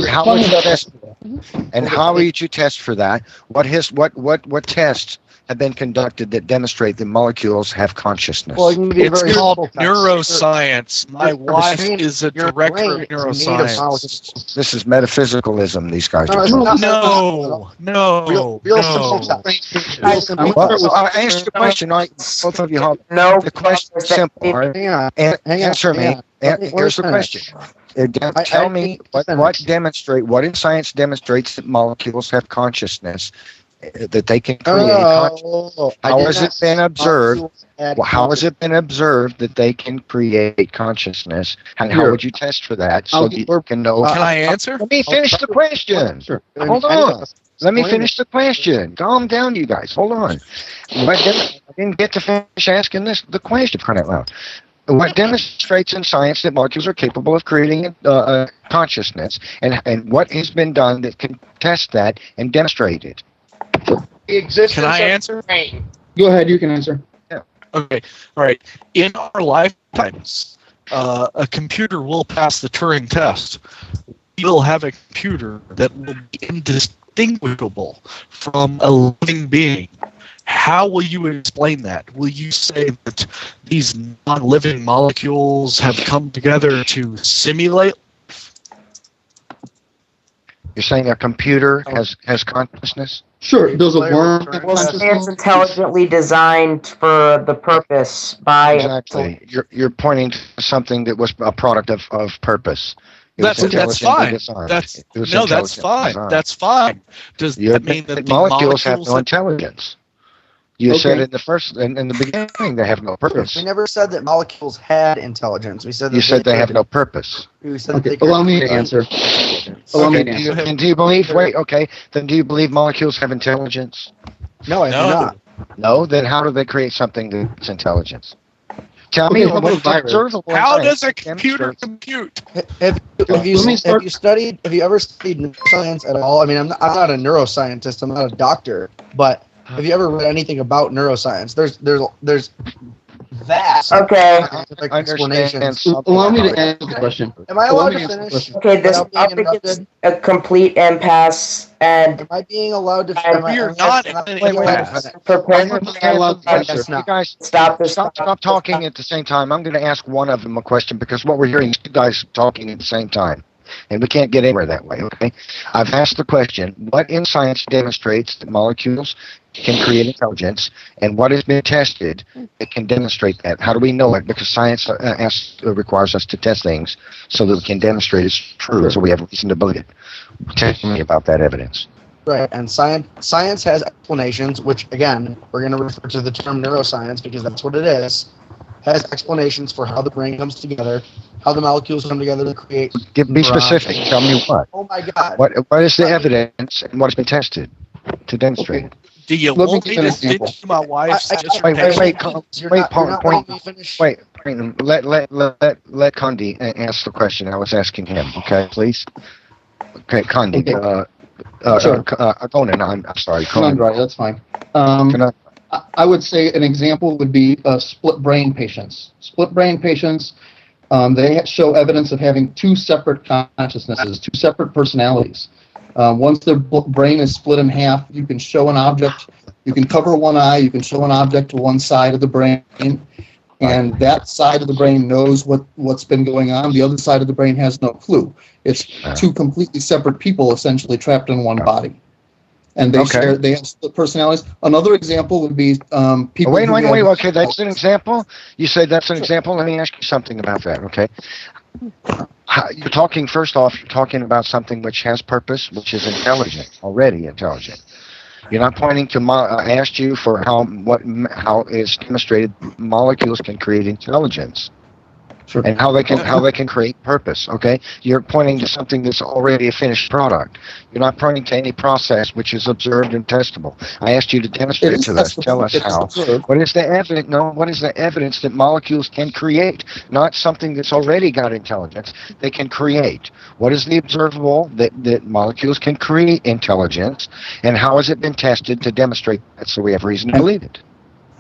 How would you test for that? And how would you test for that? What tests have been conducted that demonstrate that molecules have consciousness? Well, you need It's very called simple tests. neuroscience. My wife brain- is a your director brain of is made of neuroscience. molecules. This is metaphysicalism. These guys No, are it's talking. not. No. Simple tests. Real simple Well, tests. I asked you a question. Both of you hold. No. The question is simple. All right? Hang on. Answer me. Let me Here's the finish. question. Tell me what in science demonstrates that molecules have consciousness, that they can create consciousness. How has it been observed? How has it been observed that they can create consciousness? And how would you test for that so that you can know? Can I answer? Let me finish the question. Sure. Hold on. Let me finish the question. Calm down, you guys. Hold on. I didn't get to finish asking the question. Crying out loud. What demonstrates in science that molecules are capable of creating consciousness, and what has been done that can test that and demonstrate it? Can I answer? Go ahead. You can answer. Okay. All right. In our lifetimes, a computer will pass the Turing test. We'll have a computer that will be indistinguishable from a living being. How will you explain that? Will you say that these non-living molecules have come together to simulate? You're saying a computer has consciousness? Sure. Does a worm have Well, it's consciousness? intelligently designed for the purpose by Exactly. You're pointing to something that was a product of purpose. That's fine. That's fine. That's fine. Does that mean that the molecules have no intelligence? You said in the beginning they have no purpose. We never said that molecules had intelligence. We said that You said they have no purpose. We said that they Allow me to answer. Then do you believe? Wait. Okay. Then do you believe molecules have intelligence? No, I do not. No. Then how do they create something that's intelligence? Tell me what's observable. How does a computer compute? Have you ever studied neuroscience at all? I mean, I'm not a neuroscientist. I'm not a doctor, but have you ever read anything about neuroscience? There's vast explanations. Allow me to answer the question. Am I allowed to finish? Okay, this topic is a complete impasse, and am I being allowed to? You're not in an impasse. You guys stop talking at the same time. I'm going to ask one of them a question because what we're hearing is you guys talking at the same time. And we can't get anywhere that way, okay? I've asked the question, what in science demonstrates that molecules can create intelligence, and what has been tested that can demonstrate that? How do we know it? Because science requires us to test things so that we can demonstrate it's true, so we have reason to believe it. Tell me about that evidence. Right, and science has explanations, which, again, we're going to refer to the term neuroscience because that's what it is, has explanations for how the brain comes together, how the molecules come together to create. Be specific. Tell me what. Oh my God. What is the evidence and what's been tested to demonstrate it? Do you want me to finish my wife's Wait, let Condi ask the question. I was asking him. Okay, please. Okay, Condi. Conan, I'm sorry. Conan. Right, that's fine. I would say an example would be split brain patients. Split brain patients, they show evidence of having two separate consciousnesses, two separate personalities. Once their brain is split in half, you can show an object, you can cover one eye, you can show an object to one side of the brain, and that side of the brain knows what's been going on. The other side of the brain has no clue. It's two completely separate people essentially trapped in one body. And they have split personalities. Another example would be people. Wait. Okay, that's an example. You said that's an example. Let me ask you something about that. Okay, you're talking about something which has purpose, which is already intelligent. You're not pointing to. I asked you for how is demonstrated molecules can create intelligence. Sure. And how they can create purpose. Okay, you're pointing to something that's already a finished product. You're not pointing to any process which is observed and testable. I asked you to demonstrate to us. Tell us how. What is the evidence? No, what is the evidence that molecules can create? Not something that's already got intelligence. They can create. What is the observable that molecules can create intelligence, and how has it been tested to demonstrate that? So we have reason to believe it.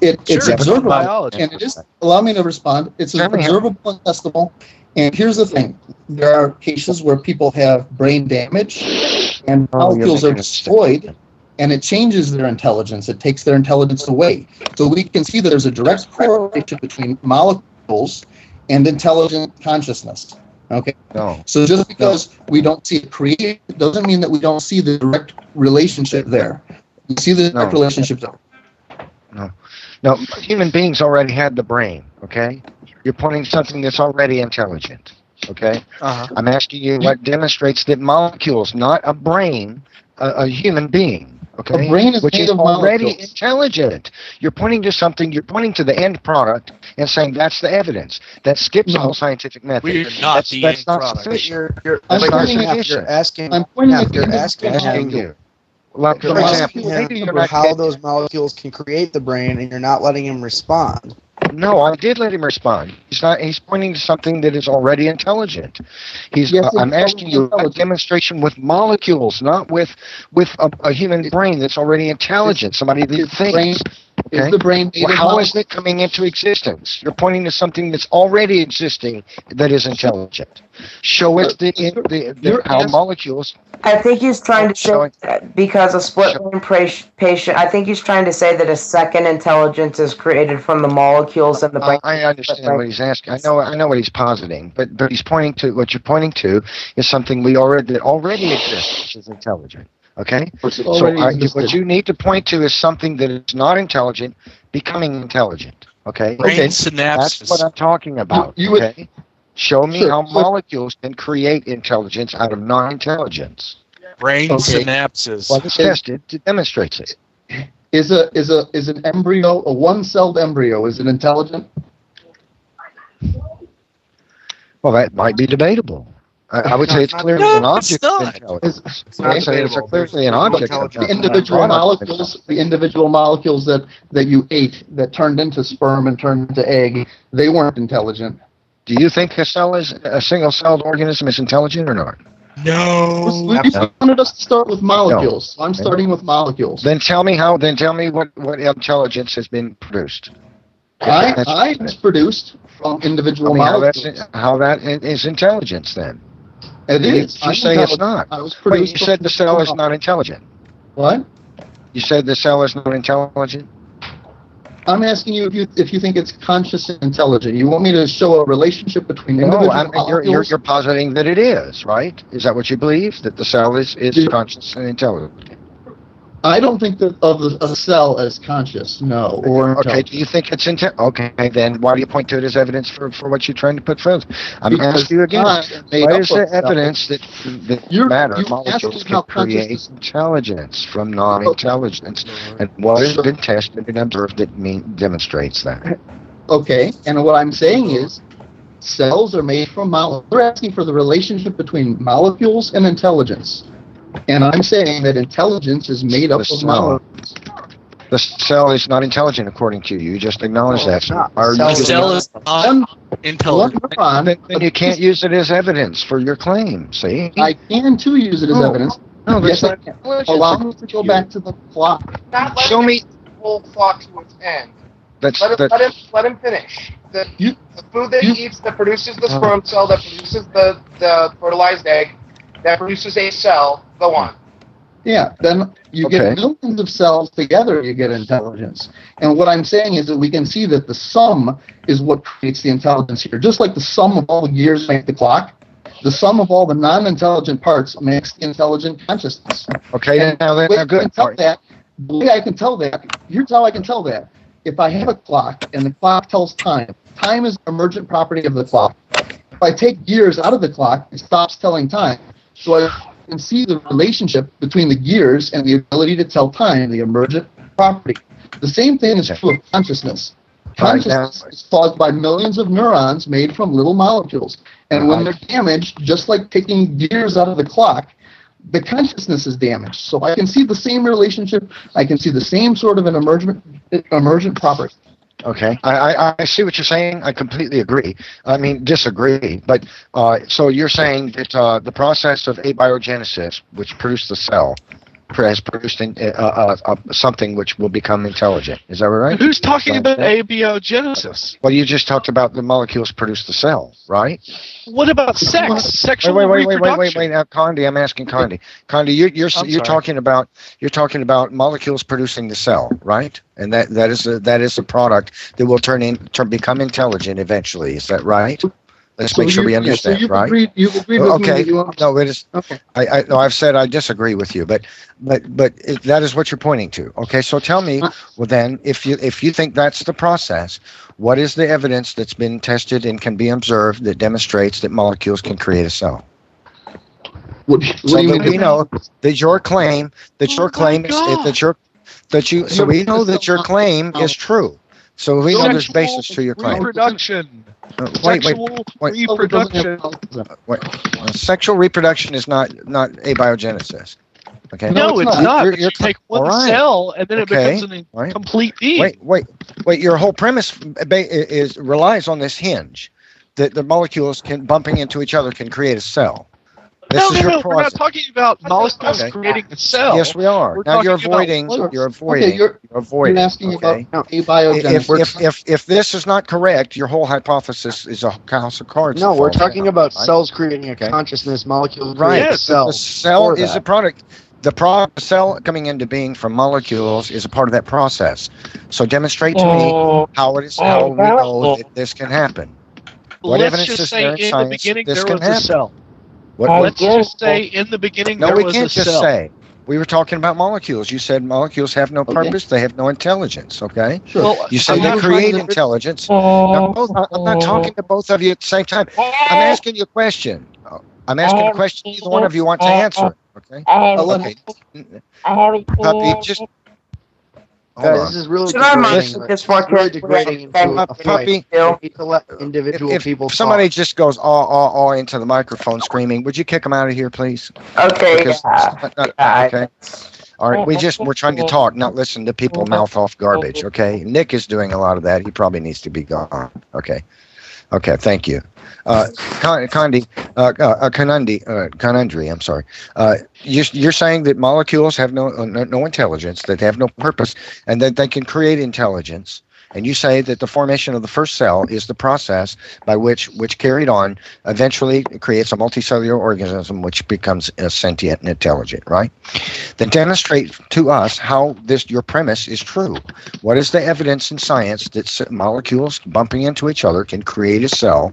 It's observable, and it is. Allow me to respond. It's observable and testable, And here's the thing. There are cases where people have brain damage and Oh, you're molecules are making a destroyed, and it changes their intelligence. It takes their intelligence away. So we can see that there's a direct correlation between molecules and intelligent consciousness. Okay. No. So just because we don't see it created doesn't mean that we don't see the direct relationship there. We see the direct No. relationship there. No, human beings already had the brain, okay? You're pointing to something that's already intelligent, okay? Uh-huh. I'm asking you what demonstrates that molecules, not a brain, a human being, okay? A brain is which made is of already molecules. intelligent. You're pointing to something, you're pointing to the end product and saying that's the evidence. That skips No. all scientific method. We are not that's, the that's end not product. sufficient. You're I'm That's not pointing at- sufficient. you're asking. I'm pointing at the you're individual asking Asking you. Like, The for example, molecule- maybe you're him not how getting- those molecules can create the brain, and you're not letting him respond. No, I did let him respond. He's not. He's pointing to something that is already intelligent. He's. Yes, it's I'm asking you a intelligent. demonstration with molecules, not with a human brain that's already intelligent. Somebody that Is the brain- thinks. Is Okay. the brain made Well, of how molecules? is it coming into existence? You're pointing to something that's already existing that is intelligent. Show us You're how asking- molecules. I think he's trying to say Showing- that because a split brain patient. I think he's trying to say that a second intelligence is created from the molecules in the brain. I understand what he's asking. I know what he's positing, but he's pointing to what you're pointing to is something that already exists, which is intelligent. Okay. So what you need to point to is something that is not intelligent becoming intelligent. Okay. Brain That's what synapses. I'm talking about. You would- Okay. Show me Sure, how but- molecules can create intelligence out of non-intelligence. Brain Okay. synapses. Well, it's tested to demonstrate it. Is an embryo, a one-celled embryo, is it intelligent? Well, that might be debatable. I would say it's clearly No, an it's object of not. intelligence. It's not I would say it's debatable. clearly an There's object of intelligence. The individual molecules that you ate that turned into sperm and turned into egg, they weren't intelligent. Do you think a single-celled organism is intelligent or not? No. You wanted us to start with molecules, so I'm starting with molecules. Then tell me what intelligence has been produced. I was produced from individual molecules. How that is intelligence then? It is. You say it's not. I was Wait, produced you said from the cell is individual not intelligent. What? You said the cell is not intelligent? I'm asking you if you think it's conscious and intelligent. You want me to show a relationship between No, individual you're molecules? you're positing that it is, right? Is that what you believe? That the cell is Do- conscious and intelligent? I don't think that of a cell as conscious, no, or Okay, intelligent. do you think it's Okay, then why do you point to it as evidence for what you're trying to put forth? I'm Because asking you again. God made What up is of the cell. evidence that matter, you're molecules asking can how create consciousness- intelligence from non-intelligence? And what has Sure. been tested and observed that demonstrates that? Okay, and what I'm saying is cells are made from molecules. We're asking for the relationship between molecules and intelligence. And I'm saying that intelligence is made up The of cell. molecules. The cell is not intelligent according to you. You just acknowledge that. So not. why are you Cell The using cell it? is not One intelligent. neuron, Then you can't use it as evidence for your claim, see? I can too use it as No. evidence. No, Yes, that's I not can. intelligence. Allow me to go back to the clock. Not let Show him me. whole clock to its end. That's Let him finish. The food that he eats that produces the sperm cell, that produces the fertilized egg, that produces a cell. Go on. Yeah, then you Okay. get millions of cells together, you get intelligence. And what I'm saying is that we can see that the sum is what creates the intelligence here. Just like the sum of all the gears make the clock, the sum of all the non-intelligent parts makes the intelligent consciousness. Okay, And now the way then, I good. can tell that, the way I can tell that, here's how I can tell that. If I have a clock and the clock tells time, time is an emergent property of the clock. If I take gears out of the clock, it stops telling time. So I can see the relationship between the gears and the ability to tell time, the emergent property. The same thing is true of consciousness. Right, now- Consciousness is caused by millions of neurons made from little molecules. And when Right. they're damaged, just like taking gears out of the clock, the consciousness is damaged. So I can see the same relationship. I can see the same sort of an emergent property. Okay, I see what you're saying. I completely agree. I mean, disagree. But so you're saying that the process of abiogenesis, which produced the cell, has produced something which will become intelligent. Is that right? Who's talking about abiogenesis? Well, you just talked about the molecules produce the cell, right? What about sex? Sexual Wait, reproduction? now, Condi, I'm asking Condi. Condi, you're talking about molecules producing the cell, right? And that is a product that will become intelligent eventually. Is that right? Let's make sure we understand, right? You've agreed with me. No, it is. Okay. I've said I disagree with you, but that is what you're pointing to. Okay, so tell me, well then, if you think that's the process, what is the evidence that's been tested and can be observed that demonstrates that molecules can create a cell? What So do you that mean? we know that your claim is so we know that your claim is true. So we know there's basis to your claim. Reproduction. Wait. Sexual reproduction. Sexual reproduction is not abiogenesis. Okay. No, it's not. You're You take one all right. cell and then it Okay. becomes All right. a complete being. Wait. Your whole premise relies on this hinge that the molecules bumping into each other can create a cell. This is your We're not process. talking about molecules Okay. creating a cell. Yes, we are. We're Now you're talking about avoiding. one- You're avoiding. You're asking okay? about abiogenesis. If this is not correct, your whole hypothesis is a house of cards. No, that we're falls talking down, about right? cells creating a Okay. consciousness, molecule Right. creating a cell. The cell for is a that. product. The cell coming into being from molecules is a part of that process. So demonstrate to me how we know that this can happen. What Let's evidence just is say there in in the science beginning this there can was a happen? cell. What? Let's just say in the beginning No, there we was can't a just cell. say. We were talking about molecules. You said molecules have no purpose. They have no intelligence. Okay. Sure. Well, You say I'm they not create trying to- intelligence. Now, I'm not talking to both of you at the same time. I'm asking you a question. I'm asking a question. Neither one of you want to answer. Okay. Okay. Puppy, just hold Guys, on. this is really Should I degrading. mind this more It's really carefully? degrading into Thank a you. fight. Puppy, Bill. We need to let individual people If somebody talk. just goes all into the microphone screaming, would you kick them out of here, please? Okay, Because- yeah. okay. All right, we're trying to talk, not listen to people mouth off garbage. Okay, Nick is doing a lot of that. He probably needs to be gone. Okay, thank you. Conundry. I'm sorry. You're saying that molecules have no intelligence, that they have no purpose, and that they can create intelligence. And you say that the formation of the first cell is the process by which carried on eventually creates a multicellular organism which becomes sentient and intelligent, right? Then demonstrate to us how your premise is true. What is the evidence in science that molecules bumping into each other can create a cell,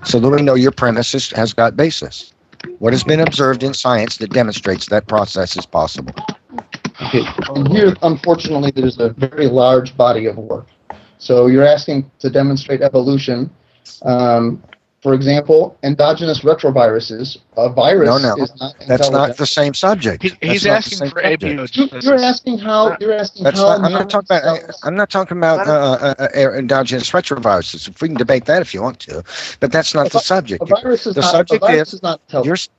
so that we know your premise has got basis? What has been observed in science that demonstrates that process is possible? Okay. And here, unfortunately, there's a very large body of work. So you're asking to demonstrate evolution. For example, endogenous retroviruses. A virus No. is not That's not intelligent. the same subject. He's That's not the asking same for subject. abiogenesis. You're asking how. That's not, I'm not talking about endogenous retroviruses. If we can debate that if you want to, but that's not the subject. A virus is The not. subject a virus is- is not intelligent.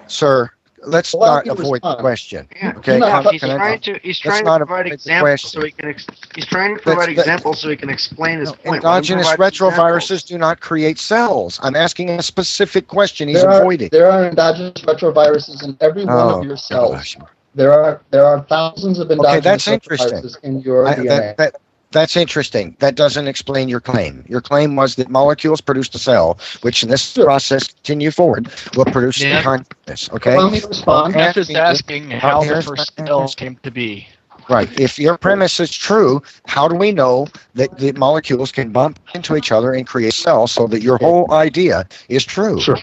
Sir, let's Allow not me to avoid the respond. question. Yeah. Okay, No, He's can I- trying to let's provide not avoid the examples question. so he can he's trying to provide That's- examples so he can explain his point. Let him endogenous provide retroviruses examples. do not create cells. I'm asking a specific question. He's There avoiding. are endogenous retroviruses in every one of your cells. gosh. There are thousands of endogenous that's interesting. retroviruses in your DNA. That's interesting. That doesn't explain your claim. Your claim was that molecules produced a cell, which in this process continue forward will produce Yeah. consciousness. Okay. Allow me to respond. I'm just asking how the Here's- first cells came to be. Right. If your premise is true, how do we know that the molecules can bump into each other and create cells so that your whole idea is true? Sure.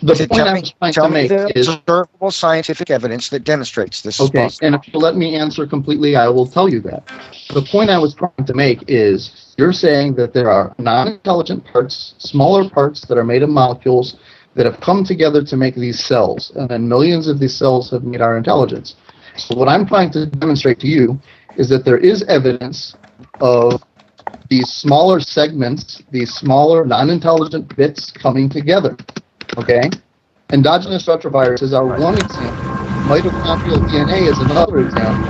The point I was trying Tell to me make the is, observable scientific evidence that demonstrates this. is okay, possible. and if you let me answer completely, I will tell you that. The point I was trying to make is, you're saying that there are non-intelligent parts, smaller parts that are made of molecules that have come together to make these cells, and then millions of these cells have made our intelligence. So what I'm trying to demonstrate to you is that there is evidence of these smaller segments, these smaller non-intelligent bits coming together. Okay? Endogenous retroviruses are one example. Mitochondrial DNA is another example.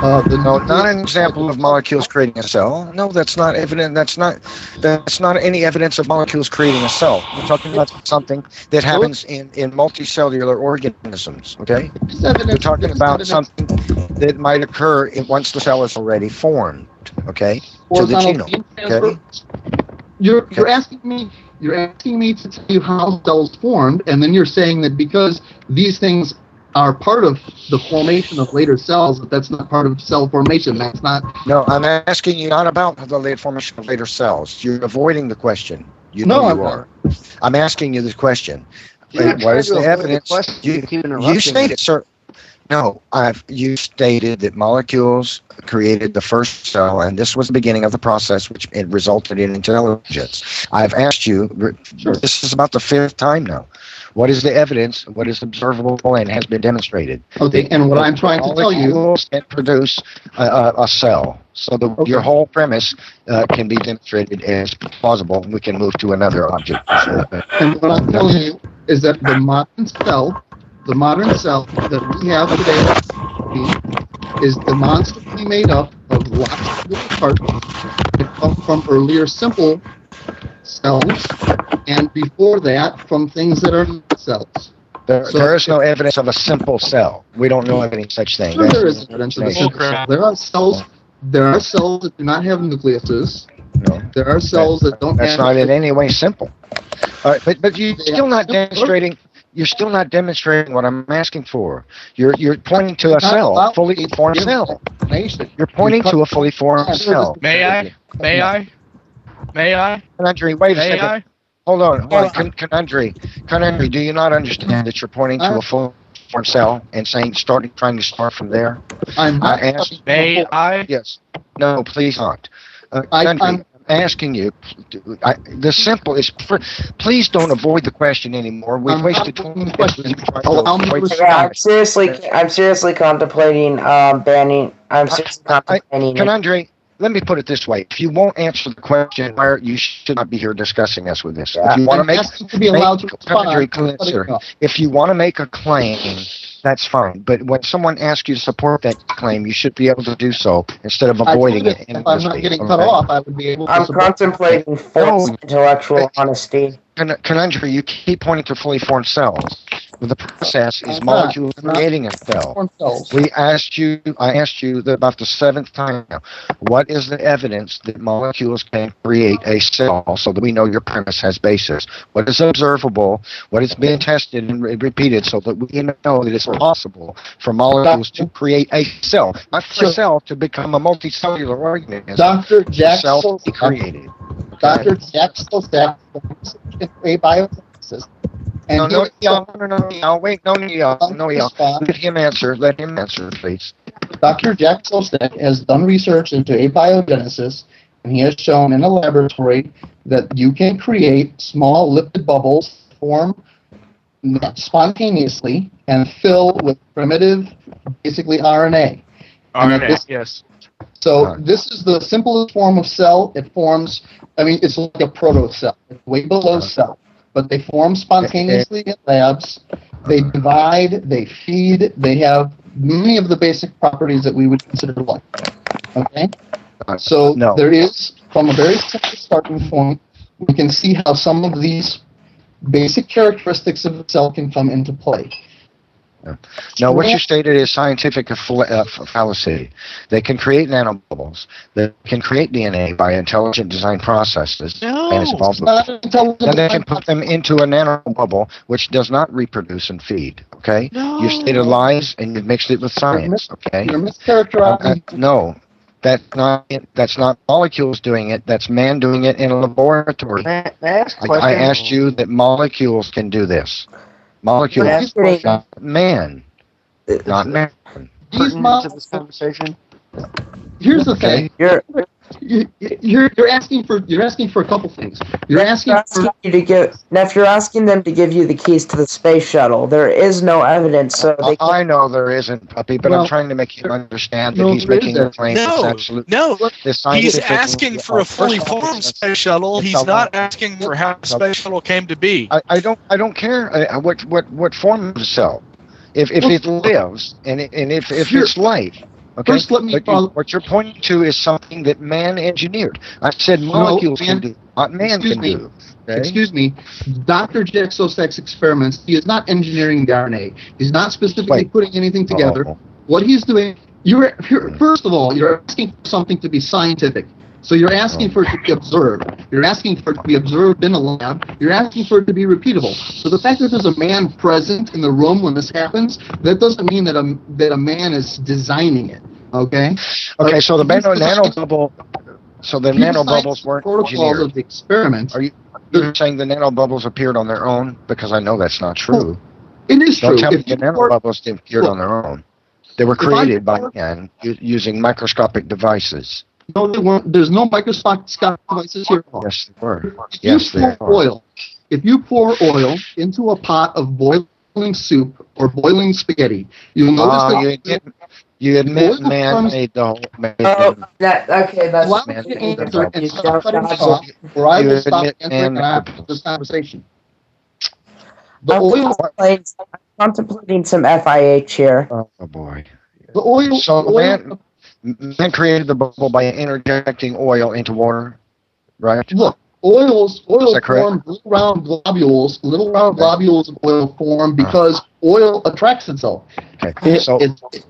No, not an example of molecules creating a cell. No, that's not evident. That's not any evidence of molecules creating a cell. We're talking about something that happens in multicellular organisms. Okay, we're talking about something that might occur once the cell is already formed. Okay, to the genome. Okay. You're asking me to tell you how cells formed, and then you're saying that because these things are part of the formation of later cells, that's not part of cell formation. That's not. No, I'm asking you not about the late formation of later cells. You're avoiding the question. You are. I'm asking you this question. What is the evidence? You stated, sir. No, you stated that molecules created the first cell, and this was the beginning of the process, which it resulted in intelligence. I've asked you. This is about the 5th time now. What is the evidence? What is observable and has been demonstrated? Okay, and what I'm trying to tell you, molecules can produce a cell. So your whole premise can be demonstrated as plausible. We can move to another object. And what I'm telling you is that the modern cell that we have today is demonstrably made up of lots of little parts that come from earlier simple cells, and before that, from things that are not cells. There is no evidence of a simple cell. We don't know of any such thing. Sure, there is evidence of a simple cell. There are cells that do not have nucleuses. No. There are cells that don't have... That's not in any way simple. But you're still not demonstrating... You're still not demonstrating what I'm asking for. You're pointing to a cell, fully formed cell. You're pointing to a fully formed cell. May I? Conundrum, wait a second. Hold on. Conundrum, do you not understand that you're pointing to a fully formed cell and saying, trying to start from there? May I? Yes. No, please not. I'm asking you. The simple is, please don't avoid the question anymore. We've wasted 20 minutes. I'm seriously contemplating banning. I'm seriously contemplating. Conundrum, let me put it this way: if you won't answer the question, you should not be here discussing us with this. If you want if you want to make a claim, that's fine. But when someone asks you to support that claim, you should be able to do so instead of avoiding it. If I'm not getting cut off, I would be able to. I'm contemplating false intellectual honesty. Conundrum, you keep pointing to fully formed cells. The process is molecules creating a cell. I asked you about the 7th time now. What is the evidence that molecules can create a cell so that we know your premise has basis? What is observable? What has been tested and repeated so that we know that it's possible for molecules to create a cell, not for a cell to become a multicellular organism. Dr. Jack cell to be created. Dr. Jack Sostak, a biophysicist. And No, wait, no, Let him answer, please. Dr. Jack Sostak has done research into abiogenesis, and he has shown in a laboratory that you can create small lipid bubbles, form spontaneously, and fill with primitive, basically RNA. Yes. So this is the simplest form of cell. It forms, it's like a protocell. It's way below cell. But they form spontaneously in labs. They divide, they feed, they have many of the basic properties that we would consider life. Okay? So there is, from a very simple starting point, we can see how some of these basic characteristics of the cell can come into play. No, what you stated is scientific fallacy. They can create nanobubbles. They can create DNA by intelligent design processes. No, and then they can put them into a nanobubble, which does not reproduce and feed. Okay? No. You stated lies and you've mixed it with science. Okay? You're mischaracterizing. No. That's not molecules doing it. That's man doing it in a laboratory. I asked you that molecules can do this. Molecules, not man. Not man. These molecules. Here's the thing. You're asking for a couple things. You're asking them to give you the keys to the space shuttle. There is no evidence, so they I know there isn't, puppy, but I'm trying to make you understand that he's making a claim that's absolutely he's asking for a fully formed space shuttle. He's not asking for how the space shuttle came to be. I don't care what form of cell. If it lives and if it's life. Okay. First, let me But follow. what you're pointing to is something that man engineered. I said molecules man- can do, not man excuse can me. do. Okay? Excuse me, Dr. Jack Sosak's experiments, he is not engineering the RNA. He's not specifically Wait. putting anything together. Uh-oh. What he's doing, first of all, you're asking for something to be scientific. So you're asking for it to be observed. You're asking for it to be observed in a lab. You're asking for it to be repeatable. So the fact that there's a man present in the room when this happens, that doesn't mean that a man is designing it. Okay. Okay. So the He's nanobubble. So the He's nanobubbles the weren't protocols engineered. of the experiment. Are you're saying the nanobubbles appeared on their own? Because I know that's not true. It is Don't true. tell me If the you were- nanobubbles appeared on their own. They were If I- created by man using microscopic devices. No, they weren't. There's no microscopic devices here. Yes, they were. If Yes, you they pour are. oil, if you pour oil into a pot of boiling soup or boiling spaghetti, you'll notice that You admit oil man comes- made the whole. Oh, okay, that's allow man, me to man, answer man, and you stop don't cutting have me off, or I you will stop admit answering man- after this conversation. The I'm oil, contemplating some FIH here. Oh boy. the oil, So the oil. man created the bubble by interjecting oil into water, right? Look, oil Is that correct? form little round globules of oil form because oil attracts itself. Okay. So,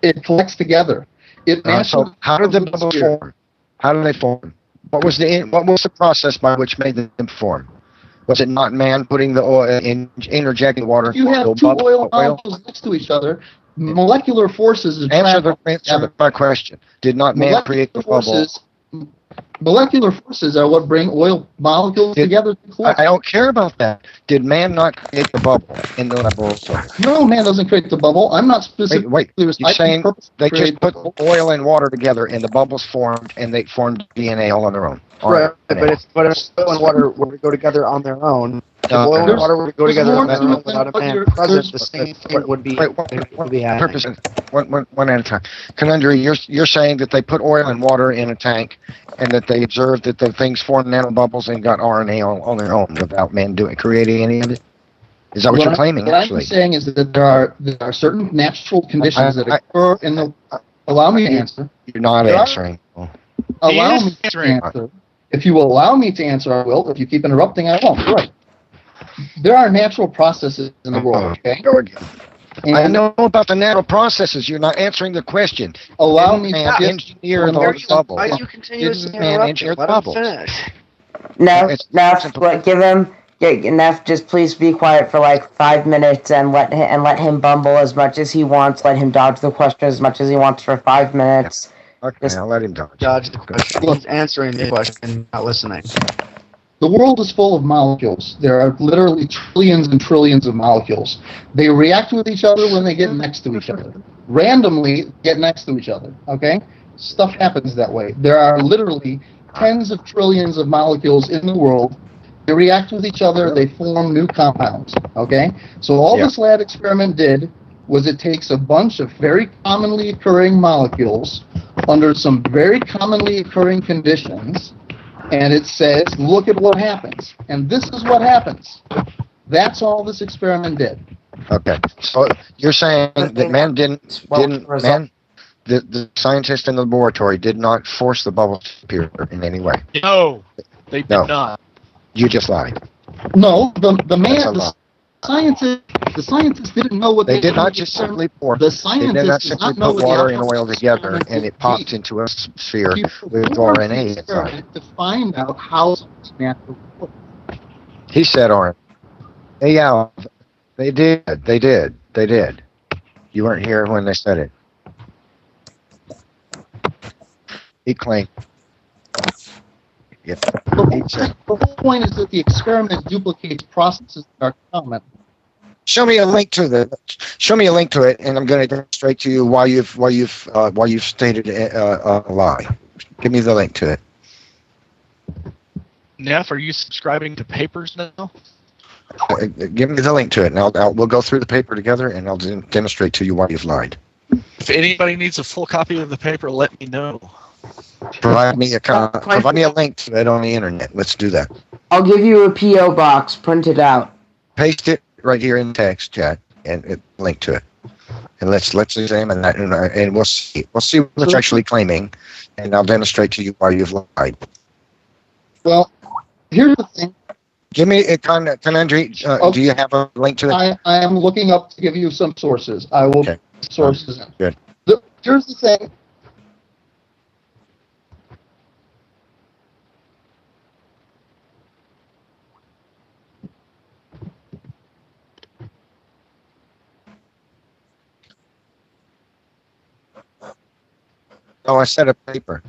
It collects together. It so naturally how did the forms bubbles here. form? How did they form? What was the process by which made them form? Was it not man putting the oil interjecting water? If you have the two bubble- oil molecules next to each other, molecular forces Answer my question. Did not man create the bubble? Molecular forces are what bring oil molecules together to collect. I don't care about that. Did man not create the bubble in the laboratory? No, man doesn't create the bubble. I'm not specifically. Wait. You're saying they just create put the bubble. oil and water together and the bubbles formed and they formed DNA all on their own. Right, but if oil and water were to go together on their own, if No, oil and there's- water were to go there's together more on their to own it than without a what man you're- present, there's- the same thing would be happening. Purpose. One at a time. Conundrum. You're saying that they put oil and water in a tank, and that they observed that the things formed nanobubbles and got RNA on their own without man creating any of it. Is that what you're claiming? What I'm Actually, saying is that there are certain natural conditions that occur in the. Allow me to answer. you're not There are- answering. Allow me to answer. If you will allow me to answer, I will. If you keep interrupting, I won't. Right. There are natural processes in the world, okay? Go again. I And know about the nano processes. You're not answering the question. allow me Man to get engineer Well, those bubbles. Why do you continuously Didn't man interrupt engineer him? the Let him bubbles? finish. Neff, Neff, just please be quiet for like 5 minutes and let him bumble as much as he wants. Let him dodge the question as much as he wants for 5 minutes. Okay, Just- I'll let him dodge. Dodge the question. He's answering the question, not listening. The world is full of molecules. There are literally trillions and trillions of molecules. They react with each other when they get next to each other. Randomly get next to each other, okay? Stuff happens that way. There are literally tens of trillions of molecules in the world. They react with each other, they form new compounds, okay? So all this lab experiment did was it takes a bunch of very commonly occurring molecules under some very commonly occurring conditions, and it says, look at what happens. And this is what happens. That's all this experiment did. Okay, so you're saying that man the scientist in the laboratory did not force the bubbles to appear in any way. No, they did No. not. You just lied. No, the scientists didn't know what They did not did. just simply pour. The They did not scientists did simply not know put what water the and oil together experiment and it would popped be. into a sphere He with performed RNA the inside. experiment to find out how something natural works. He said RNA. Yeah, they did. You weren't here when they said it. He claimed. Yep. The whole point is that the experiment duplicates processes that are common. Show me a link to it, and I'm going to demonstrate to you why you've stated a lie. Give me the link to it. Neff, are you subscribing to papers now? Give me the link to it, and we'll go through the paper together, and I'll demonstrate to you why you've lied. If anybody needs a full copy of the paper, let me know. Provide me a link to it on the internet. Let's do that. I'll give you a P.O. box. Print it out. Paste it right here in text chat and link to it. And let's examine that, and we'll see what you're actually claiming, and I'll demonstrate to you why you've lied. Well, here's the thing. Give me a conundrum. Do you have a link to it? I am looking up to give you some sources. I will Okay. sources in. Good. Here's the thing. Oh, I said a paper.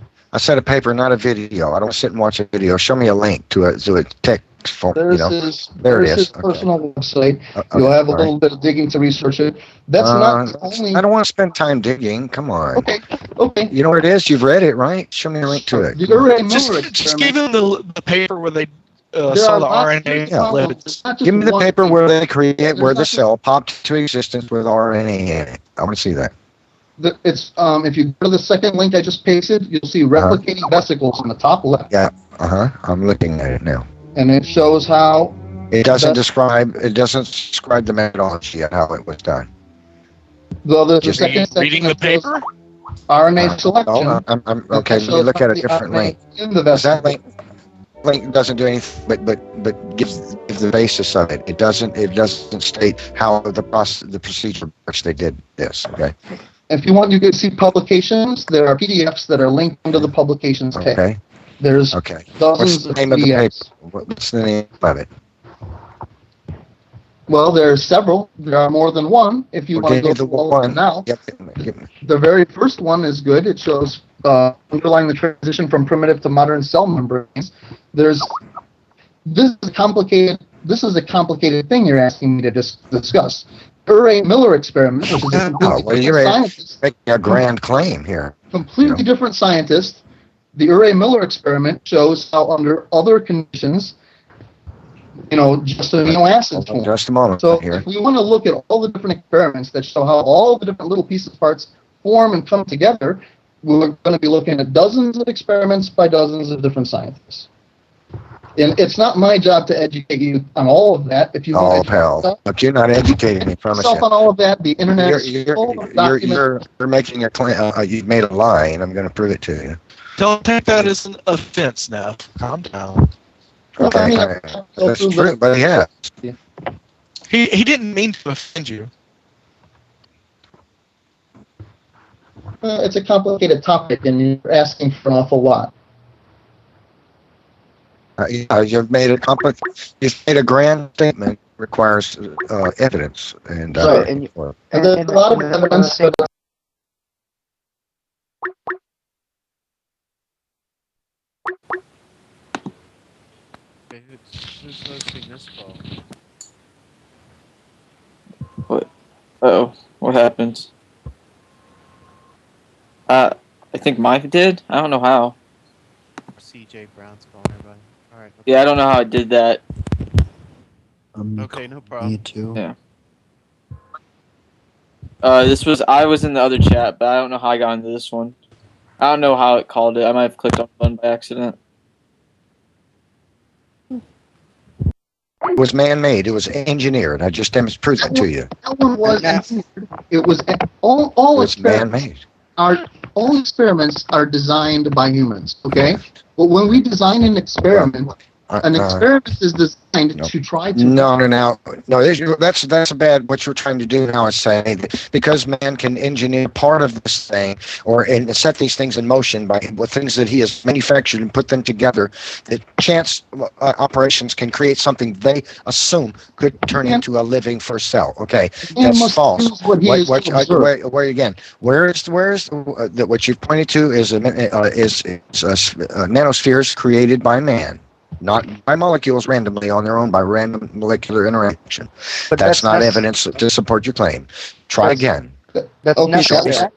Not a video. I don't want to sit and watch a video. Show me a link to a text form. There's his Okay. personal website. Okay. You'll have a All little bit of digging to research it. That's not the only. I don't want to spend time digging. Come on. Okay. You know where it is? You've read it, right? Show me a link to it. The Urey Miller Just give experiment. him the paper where they There saw are the lots of RNA. problems. It's not just Give me the one paper thing. where they create where There's the not cell popped to existence with RNA in it. I want to see that. It's if you go to the second link I just pasted, you'll see replicating vesicles in the top left, Yeah. I'm looking at it now. and it shows how. It doesn't That's- describe the methodology of how it was done. Well, there's a Just second section Reading the that shows paper? RNA selection. No, I'm okay. Let me look at a different link. In the That vesicle. link doesn't do anything but gives the basis of it. It doesn't state how the procedure works. They did this. Okay. If you want, you can see publications. There are PDFs that are linked under the publications tab. Okay. There's Okay. What's dozens the of name of the paper? PDFs. What's the name of it? Well, there's several. There are more than one. If you want to Okay, go the through all of them one. now, Yep. Give me. the very first one is good. It shows underlying the transition from primitive to modern cell membranes. This is a complicated thing you're asking me to discuss. Urey Miller experiment, which is a Oh, well, you're scientist, making a grand claim here. completely different scientist. The Urey Miller experiment shows how under other conditions, just amino acids form. Just a moment So here. if we want to look at all the different experiments that show how all the different little pieces parts form and come together, we're going to be looking at dozens of experiments by dozens of different scientists. And it's not my job to educate you on all of that. If you Oh, want to pal. Look, you're not educating me, promise yourself you. on all of that, the internet is full of documents. You're making a claim. You've made a lie, and I'm going to prove it to you. Don't take that as an offense now. Calm down. Well, I Okay, mean, that's true, but yeah. He didn't mean to offend you. It's a complicated topic, and you're asking for an awful lot. You've made a You've made a grand statement. Requires evidence, and Right, and And there's a lot of evidence, but Who's hosting this call? Uh-oh. What happened? I think Mike did? I don't know how. CJ Brown's calling everybody. Alright. Yeah, I don't know how I did that. Okay, no problem. Me too. Yeah. I was in the other chat, but I don't know how I got into this one. I don't know how it called it. I might have clicked on the button by accident. it was man-made. It was engineered. I just proved it to you. that one was. It was all It was experiments. man-made. All experiments are designed by humans. Okay, but when we design an experiment is designed to try to. No. That's a bad. What you're trying to do now is say that because man can engineer part of this thing and set these things in motion with things that he has manufactured and put them together, that chance operations can create something they assume could turn into a living first cell. Okay, that's false. What he is observed. Where again? Where's what you've pointed to is nanospheres created by man. Not by molecules randomly on their own, by random molecular interaction. But that's not evidence to support your claim. Try again. That's Okay, necessary.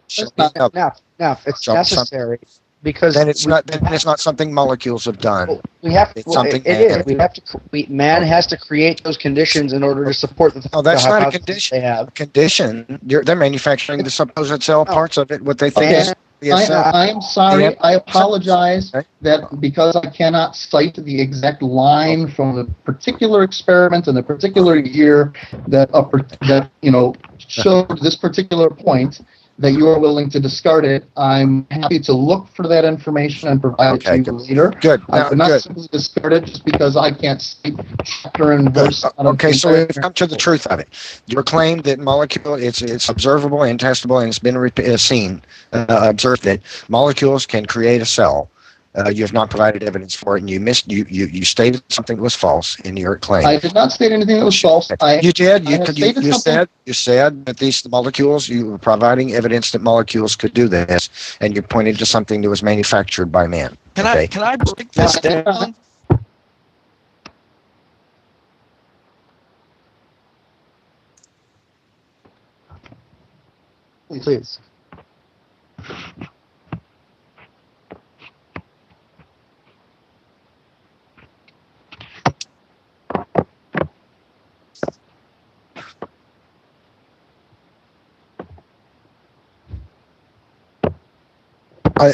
that's It's necessary because Then it's not something molecules have done. we have. It's something It is. We have to. Man has to create those conditions in order to support the. Oh, that's the not a hypothesis condition. They have. They're manufacturing the supposed cell parts of it. What they think Okay. is be a cell. I am sorry. I apologize Okay. that because I cannot cite the exact line from the particular experiment in the particular year that showed this particular point, that you are willing to discard it. I'm happy to look for that information and provide it to you later. Good. I would not Good. simply discard it just because I can't cite chapter and Good. verse. Out of Okay, the so entire- we've come to the truth of it. Your claim that molecule, it's observable and testable, and it's been observed that molecules can create a cell. You have not provided evidence for it, and you stated something that was false in your claim. I did not state anything that was false. You did. I have stated something. You said that these molecules. You were providing evidence that molecules could do this, and you pointed to something that was manufactured by man. Can I break this down? Please.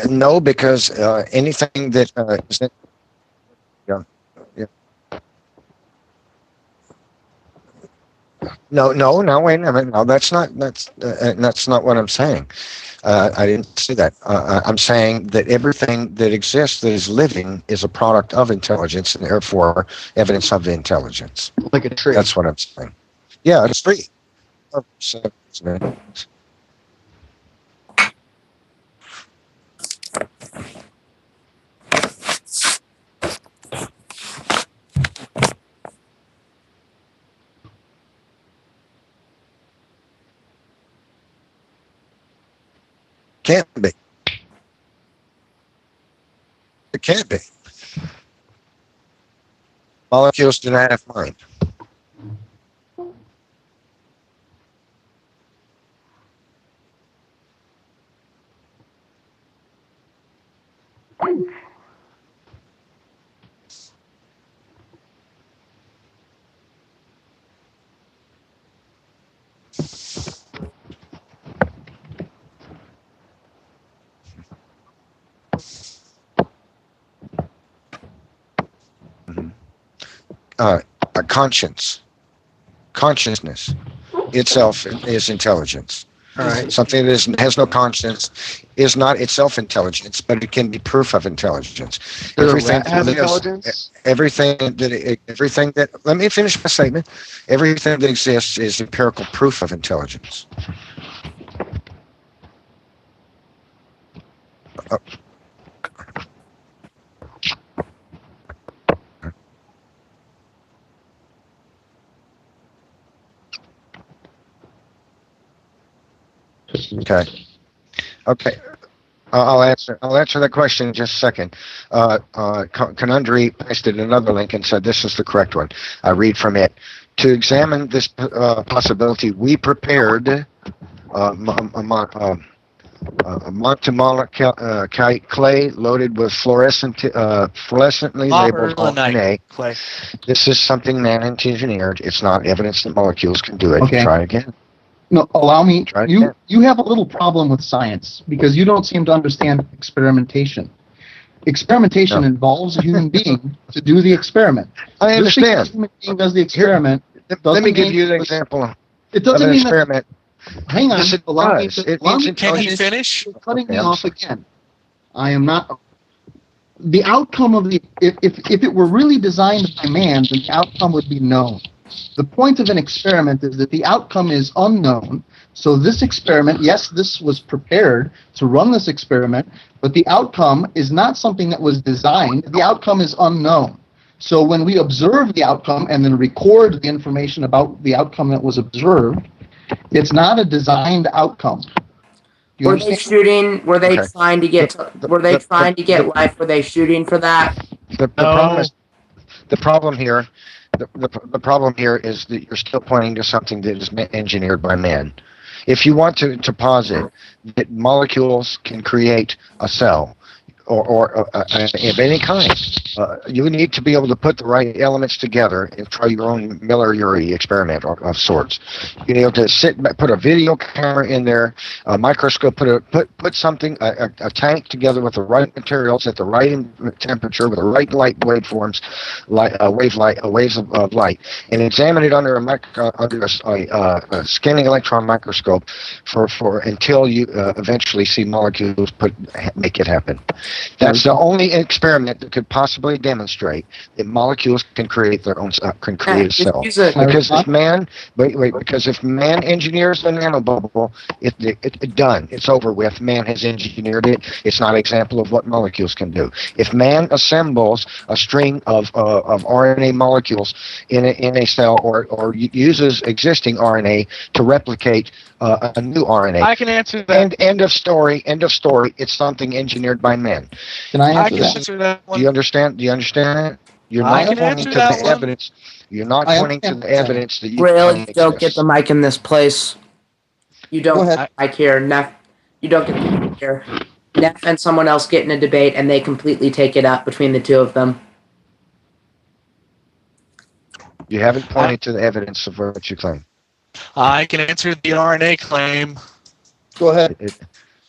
No, because anything that No, wait a minute. No, that's not what I'm saying. I didn't say that. I'm saying that everything that exists that is living is a product of intelligence, and therefore evidence of intelligence. Like a tree. That's what I'm saying. Yeah, it's free. Oh, so, can't be. It can't be. Molecules do not have mind. A consciousness itself is intelligence. All right. Something that has no conscience is not itself intelligence, but it can be proof of intelligence. Does a Everything rat have that is- intelligence? everything that let me finish my statement. Everything that exists is empirical proof of intelligence. Okay. I'll answer that question in just a second. Conundry pasted another link and said this is the correct one. I read from it. To examine this possibility, we prepared Montemolekite clay loaded with fluorescently labeled DNA. Clay. This is something man engineered. It's not evidence that molecules can do it. Okay. Try again. No, allow me. Try it You again. you have a little problem with science because you don't seem to understand experimentation. Experimentation No. involves a human being to do the experiment. I Just because a understand. human being does the experiment, Let me give mean- you an example of it doesn't an mean that. experiment. Hang on. Yes, it allow me does. to, It allow means me to Can he finish. finish? You're cutting me Okay, I'm off again. I am not. The outcome of the if it were really designed by man, then the outcome would be known. The point of an experiment is that the outcome is unknown. So this experiment, yes, this was prepared to run this experiment, but the outcome is not something that was designed. The outcome is unknown. So when we observe the outcome and then record the information about the outcome that was observed, it's not a designed outcome. Do you Were they understand? shooting? Were they Okay. trying to get? Were they trying to get life? Were they shooting for that? The problem is the problem here. The problem here is that you're still pointing to something that is engineered by man. If you want to posit that molecules can create a cell, of any kind. You need to be able to put the right elements together and try your own Miller-Urey experiment of sorts. You need to put a video camera in there, a microscope, put something, a tank together with the right materials at the right temperature with the right light waveforms, waves of light, and examine it under a scanning electron microscope for until you eventually see molecules make it happen. That's the only experiment that could possibly demonstrate that molecules can create their own can create a cell. Because if man engineers the nanobubble, it's done. It's over with. Man has engineered it. It's not an example of what molecules can do. If man assembles a string of RNA molecules in a cell or uses existing RNA to replicate a new RNA, I can answer that. End of story. It's something engineered by men. Can I I answer can that? answer that one. Do you understand? Do you understand it? You're I not can pointing answer to that the one. evidence. You're not I pointing to understand the that. evidence that you Grail, claim you don't get exists. the mic in this place. You don't Go get ahead. the mic here. Neff, you don't get the mic here. Neff and someone else get in a debate, and they completely take it up between the two of them. You haven't pointed to the evidence of what you claim. I can answer the RNA claim. Go ahead.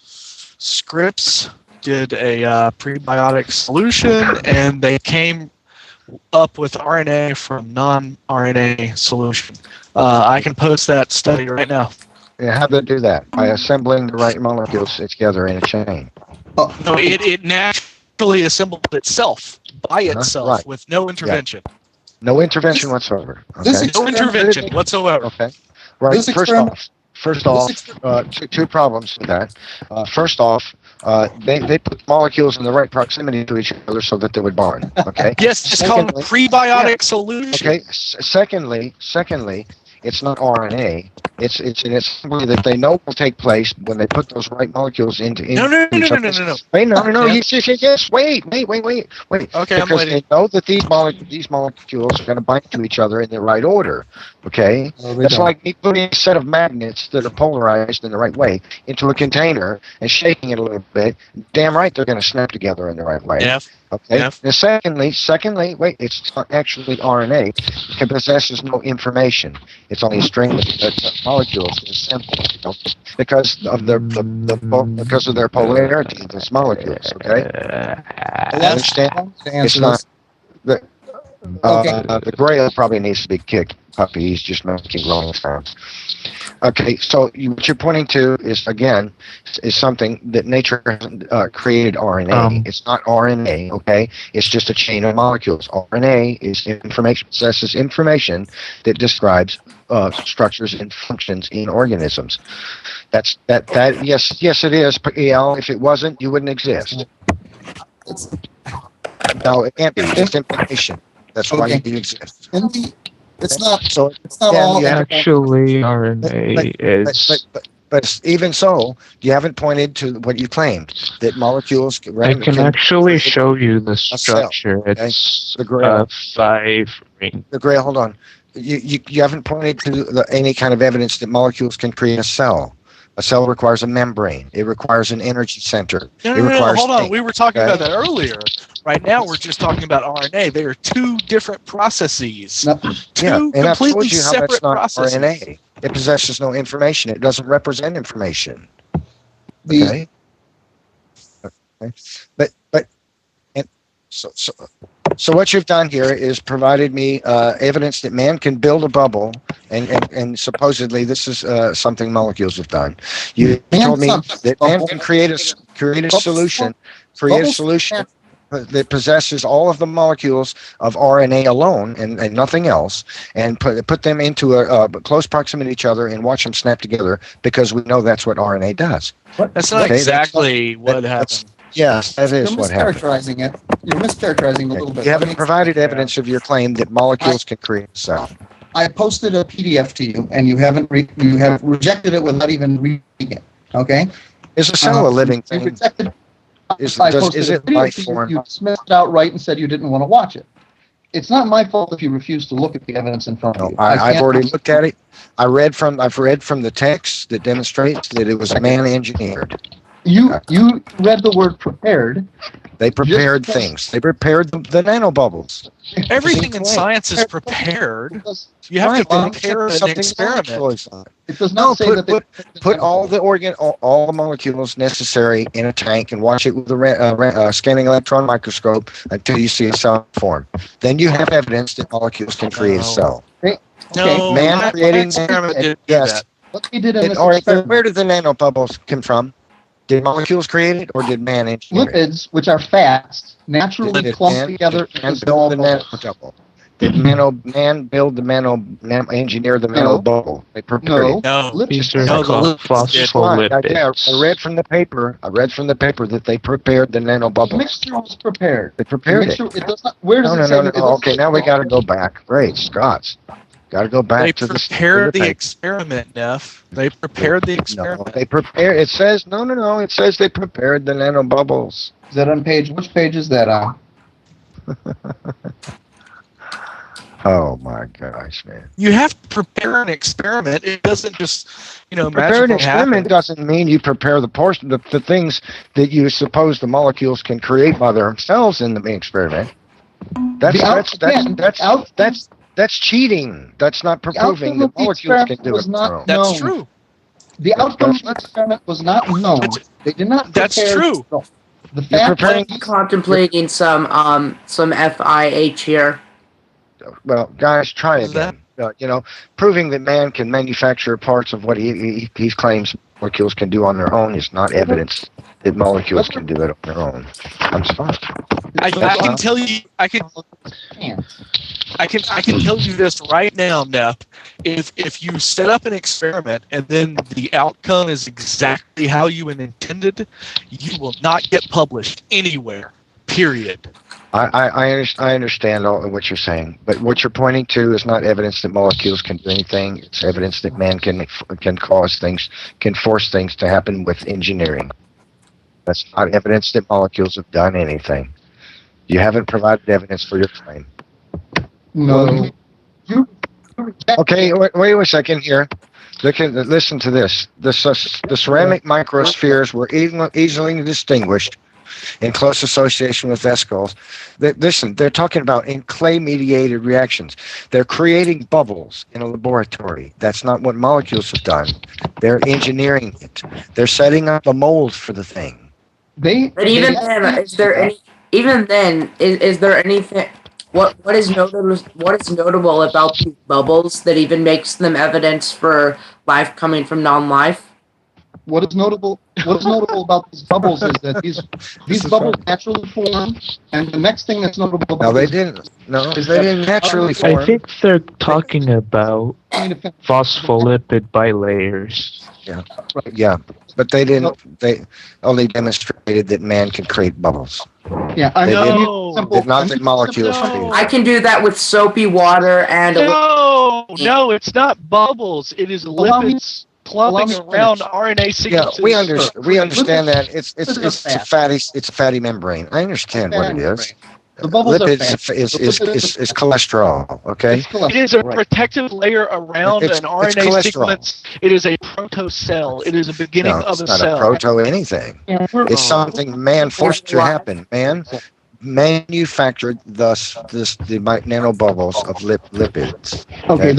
Scripps did a prebiotic solution, and they came up with RNA from non-RNA solution. I can post that study right now. Yeah, how do they do that? By assembling the right molecules together in a chain. No, it naturally assembled itself by itself right. with no intervention. No intervention whatsoever. Okay. No intervention whatsoever. Okay. Right. This experiment- First off, two problems with that. First off, they put molecules in the right proximity to each other so that they would bond. Okay. Yes, it's called a prebiotic solution. Okay. Secondly, it's not RNA. It's an assembly that they know will take place when they put those right molecules into No. Wait, no. Yes. Wait. Okay, Because I'm waiting. they know that these molecules are going to bind to each other in the right order. Okay. It's like me putting a set of magnets that are polarized in the right way into a container and shaking it a little bit. Damn right, they're going to snap together in the right way. Yeah. Okay. Yeah. And secondly, wait, it's not actually RNA. It possesses no information. It's only a string of molecules that assemble, because of their polarity. These molecules. Okay. Understand? It's not. The Grail probably needs to be kicked. Puppy, he's just making wrong sounds. Okay, so what you're pointing to is something that nature hasn't created RNA. It's not RNA, okay? It's just a chain of molecules. RNA is information, possesses information that describes structures and functions in organisms. Yes, it is. If it wasn't, you wouldn't exist. No, it can't be. It's information. That's why you exist. It's not. So It's not all. Actually, RNA is. But even so, you haven't pointed to what you claimed, that molecules. I can actually show you the cell, structure. okay? It's The Grail. 5 ring. The Grail. Hold on. You haven't pointed to any kind of evidence that molecules can create a cell. A cell requires a membrane. It requires an energy center. No, hold on. We were talking about that earlier. Right now, we're just talking about RNA. They are two different processes. Two and I've told completely you how separate that's not processes. RNA. It possesses no information. It doesn't represent information. The- Okay. But so what you've done here is provided me evidence that man can build a bubble, and supposedly this is something molecules have done. You told me that man can create a solution that possesses all of the molecules of RNA alone and nothing else, and put them into a close proximity to each other and watch them snap together, because we know that's what RNA does. That's not exactly what happened. Yes, that is You're what happened. mischaracterizing it. You're mischaracterizing a little bit. You haven't provided evidence of your claim that molecules can create a cell. I posted a PDF to you, and you have rejected it without even reading it. Okay. Is a cell a living You thing? rejected. Is I posted it a video life to you, form? you dismissed it outright and said you didn't want to watch it. It's not my fault if you refuse to look at the evidence in front of No, you. I've can't- already looked at it. I've read from the text that demonstrates that it was man engineered. You read the word prepared. They prepared Just- things. They prepared the nanobubbles. Everything in science is prepared. You have Right, to they prepare an something experiment. molecules on it. It does No, not say that they put all the all the molecules necessary in a tank and watch it with a scanning electron microscope until you see a cell form. Then you have evidence that molecules can create a cell. No, Man my creating experiment didn't do yes. that. What they did in this All right, then experiment, where did the nanobubbles come from? Did molecules create it, or did man engineer it? lipids, which are fats, naturally Did clump man- together did man into small build the bubbles. nanobubble? Did man build the engineer the No. nanobubble? They prepared No, it. No. lipids. These are No, the called lipids did. phospholipids. I read from the paper. that they prepared the The nanobubble. mixture was prepared. They The prepared it. mixture, it does not. Where does No, it no, say? no, no. It doesn't Okay, say- now we got to go back. Great, Scots. Got to go back They to prepared the paper. experiment, Neff. They prepared the No, experiment. they prepared. It says no. It says they prepared the nanobubbles. Is that on page? Which page is that on? Oh my gosh, man! You have to prepare an experiment. It doesn't just, Prepare an magically experiment happen. doesn't mean you prepare the portion, the things that you suppose the molecules can create by themselves in the experiment. That's cheating. That's not proving that molecules can do it. was not No. That's known. true. The outcome of the That's- experiment was not known. They did not. That's prepare- true. The You're fact preparing- that Contemplating some FIH here. Well, guys, try Is that- again. Proving that man can manufacture parts of what he claims molecules can do on their own is not evidence that molecules can do it on their own. I'm sorry. I can tell you. I can tell you this right now, Neff. If you set up an experiment and then the outcome is exactly how you intended, you will not get published anywhere. Period. I understand all of what you're saying, but what you're pointing to is not evidence that molecules can do anything. It's evidence that man can cause things, can force things to happen with engineering. That's not evidence that molecules have done anything. You haven't provided evidence for your claim. no. You Okay, wait a second here. Listen to this. The ceramic microspheres were easily distinguished in close association with vesicles. Listen, they're talking about in clay-mediated reactions. They're creating bubbles in a laboratory. That's not what molecules have done. They're engineering it. They're setting up a mold for the thing. But even then, is there any? Even then, is there anything? What is notable about these bubbles that even makes them evidence for life coming from non-life? What is notable about these bubbles is that these bubbles naturally form, and the next thing that's notable about No, they these- didn't. No, Is they that- didn't naturally I form. think they're talking about phospholipid bilayers. Yeah, but they didn't. They only demonstrated that man can create bubbles. Yeah, I'm They giving didn't- you simple. Did not I'm that giving you molecules simple- create. I can do that with soapy water and No, it's not bubbles. It is Allow me- lipids clumping allow me to around finish. RNA Yeah, sequences. we understand that it's Lipids are a fatty membrane. I understand what it is. The bubbles are Lipids fat. is cholesterol. Okay. It's cholesterol, It is a right. protective layer around It's an RNA cholesterol. sequence. It is a protocell. It is a beginning No, of it's a not cell. a proto anything. It's something man forced to happen. Man manufactured the nanobubbles of lipids. Okay,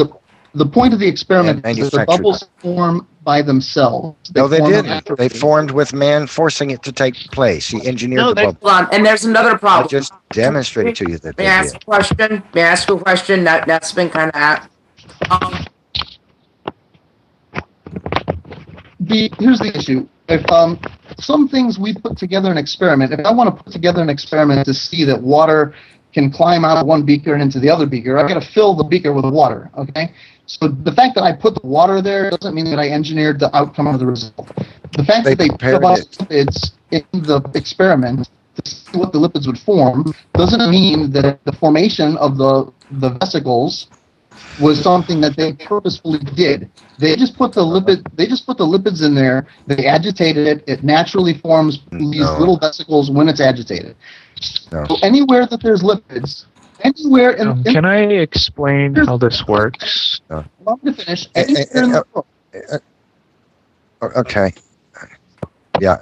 the point of the experiment And is that the manufactured bubbles form by themselves. No, they form didn't. naturally. They formed with man forcing it to take place. He engineered No, the they- bubble. hold on. And there's another I problem. just demonstrated to you that they May I ask did. a question? May I ask a question? That's been kind of Here's the issue. If some things we put together an experiment, if I want to put together an experiment to see that water can climb out of one beaker and into the other beaker, I got to fill the beaker with water. Okay, so the fact that I put the water there doesn't mean that I engineered the outcome of the result. The fact They that they prepared put it. lipids in the experiment to see what the lipids would form doesn't mean that the formation of the vesicles was something that they purposefully did. They just put the lipids in there. They agitated it. It naturally forms these No. little vesicles when it's agitated. No. So anywhere that there's lipids, anywhere in Can I explain how this works? allow me to finish. Anywhere in the book, Okay. Yeah.